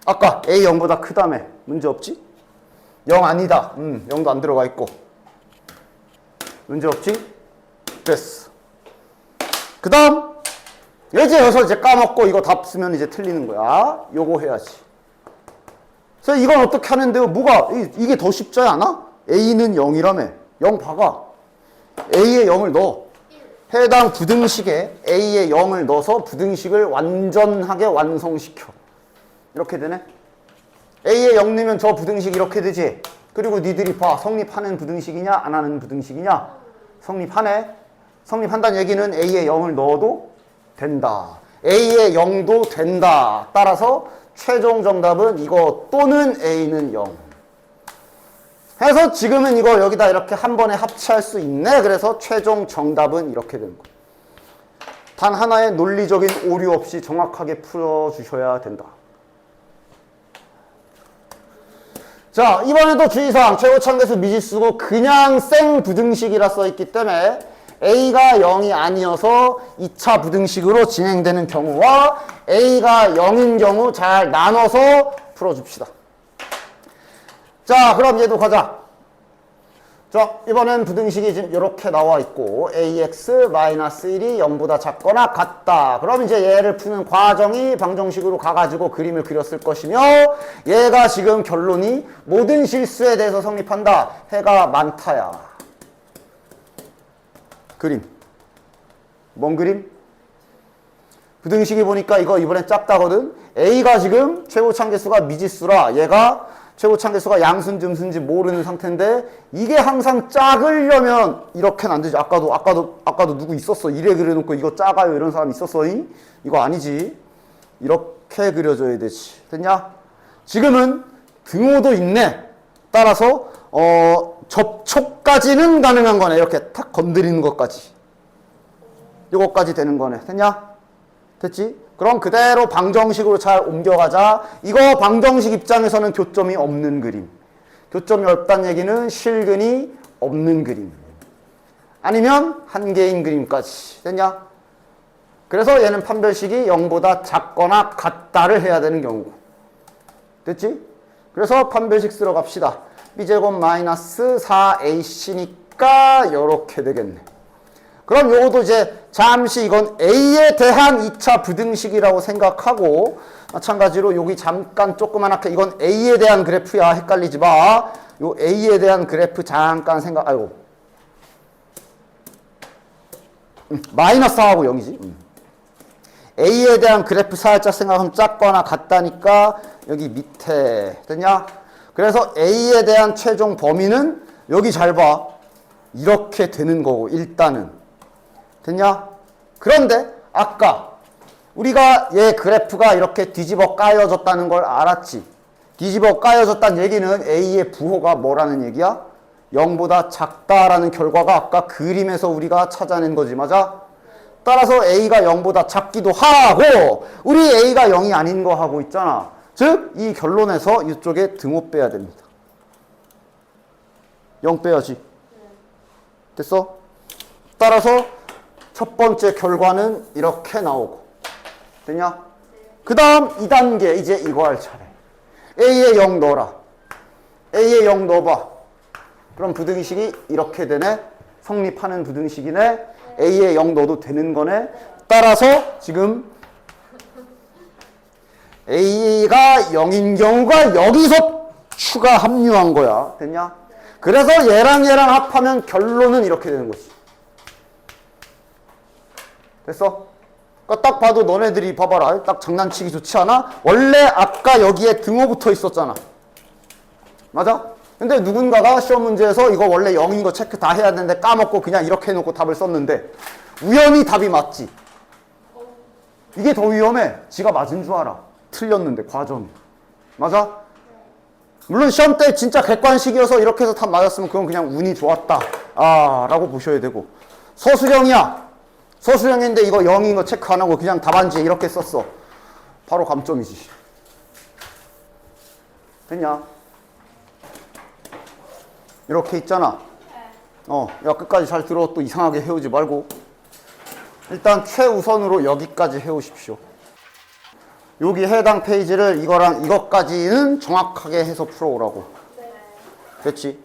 아까 A 0보다 크다며. 문제 없지? 0 아니다. 0도 안 들어가 있고. 문제 없지? 됐어. 그 다음 이제 여기서 이제 까먹고 이거 답 쓰면 이제 틀리는 거야. 요거 해야지. 그래서 이건 어떻게 하는데요? 뭐가 이게 더 쉽지 않아? A는 0이라며. 0 박아. A에 0을 넣어. 해당 부등식에 A에 0을 넣어서 부등식을 완전하게 완성시켜. 이렇게 되네. A에 0 넣으면 저 부등식 이렇게 되지. 그리고 니들이 봐. 성립하는 부등식이냐 안 하는 부등식이냐. 성립하네. 성립한다는 얘기는 A에 0을 넣어도 된다. A에 0도 된다. 따라서 최종 정답은 이거 또는 A는 0. 해서 지금은 이거 여기다 이렇게 한 번에 합치할 수 있네. 그래서 최종 정답은 이렇게 되는 거예요. 단 하나의 논리적인 오류 없이 정확하게 풀어주셔야 된다. 자, 이번에도 주의사항. 최고차계수 미지수고 그냥 생 부등식이라 써있기 때문에 A가 0이 아니어서 2차 부등식으로 진행되는 경우와 A가 0인 경우 잘 나눠서 풀어줍시다. 자, 그럼 얘도 가자. 자, 이번엔 부등식이 지금 이렇게 나와 있고 ax-1이 0보다 작거나 같다. 그럼 이제 얘를 푸는 과정이 방정식으로 가가지고 그림을 그렸을 것이며 얘가 지금 결론이 모든 실수에 대해서 성립한다. 해가 많다야. 그림. 뭔 그림? 부등식이 보니까 이거 이번엔 작다거든. A가 지금 최고차계수가 미지수라 얘가 최고차계수가 양수인지 모르는 상태인데 이게 항상 작으려면 이렇게는 안 되지. 아까도 누구 있었어. 이래 그려놓고 이거 작아요 이런 사람 있었어. 이거 아니지. 이렇게 그려줘야 되지. 됐냐? 지금은 등호도 있네. 따라서 접촉까지는 가능한 거네. 이렇게 탁 건드리는 것까지. 요거까지 되는 거네. 됐냐? 됐지? 그럼 그대로 방정식으로 잘 옮겨가자. 이거 방정식 입장에서는 교점이 없는 그림. 교점이 없다는 얘기는 실근이 없는 그림. 아니면 한 개인 그림까지. 됐냐? 그래서 얘는 판별식이 0보다 작거나 같다를 해야 되는 경우고. 됐지? 그래서 판별식 쓰러 갑시다. b제곱 마이너스 4ac니까 이렇게 되겠네. 그럼 요것도 이제 잠시 이건 A에 대한 2차 부등식이라고 생각하고 마찬가지로 여기 잠깐 조그만하게 이건 A에 대한 그래프야. 헷갈리지 마. 요 A에 대한 그래프 잠깐 아이고. 마이너스 4하고 0이지. A에 대한 그래프 살짝 생각하면 작거나 같다니까 여기 밑에. 됐냐? 그래서 A에 대한 최종 범위는 여기 잘 봐. 이렇게 되는 거고 일단은. 됐냐? 그런데 아까 우리가 얘 그래프가 이렇게 뒤집어 까여졌다는 걸 알았지. 뒤집어 까여졌다는 얘기는 A의 부호가 뭐라는 얘기야? 0보다 작다라는 결과가 아까 그림에서 우리가 찾아낸 거지. 맞아? 따라서 A가 0보다 작기도 하고 우리 A가 0이 아닌 거 하고 있잖아. 즉 이 결론에서 이쪽에 등호 빼야 됩니다. 0 빼야지. 됐어? 따라서 첫 번째 결과는 이렇게 나오고. 됐냐? 그 다음 2단계 이제 이거 할 차례. A에 0 넣어라. A에 0 넣어봐. 그럼 부등식이 이렇게 되네. 성립하는 부등식이네. A에 0 넣어도 되는 거네. 따라서 지금 A가 0인 경우가 여기서 추가 합류한 거야. 됐냐? 그래서 얘랑 합하면 결론은 이렇게 되는 거지. 됐어? 그러니까 딱 봐도 너네들이 봐봐라. 딱 장난치기 좋지 않아? 원래 아까 여기에 등호 붙어 있었잖아. 맞아? 근데 누군가가 시험 문제에서 이거 원래 0인 거 체크 다 해야 되는데 까먹고 그냥 이렇게 해놓고 답을 썼는데 우연히 답이 맞지. 이게 더 위험해. 지가 맞은 줄 알아. 틀렸는데 과정이. 맞아? 물론 시험 때 진짜 객관식이어서 이렇게 해서 답 맞았으면 그건 그냥 운이 좋았다. 아, 라고 보셔야 되고. 서술형이야. 서술형인데 이거 0인 거 체크 안 하고 그냥 답안지에 이렇게 썼어. 바로 감점이지. 됐냐? 이렇게 있잖아. 야, 끝까지 잘 들어. 또 이상하게 해오지 말고. 일단 최우선으로 여기까지 해오십시오. 여기 해당 페이지를 이거랑 이것까지는 정확하게 해서 풀어오라고. 됐지?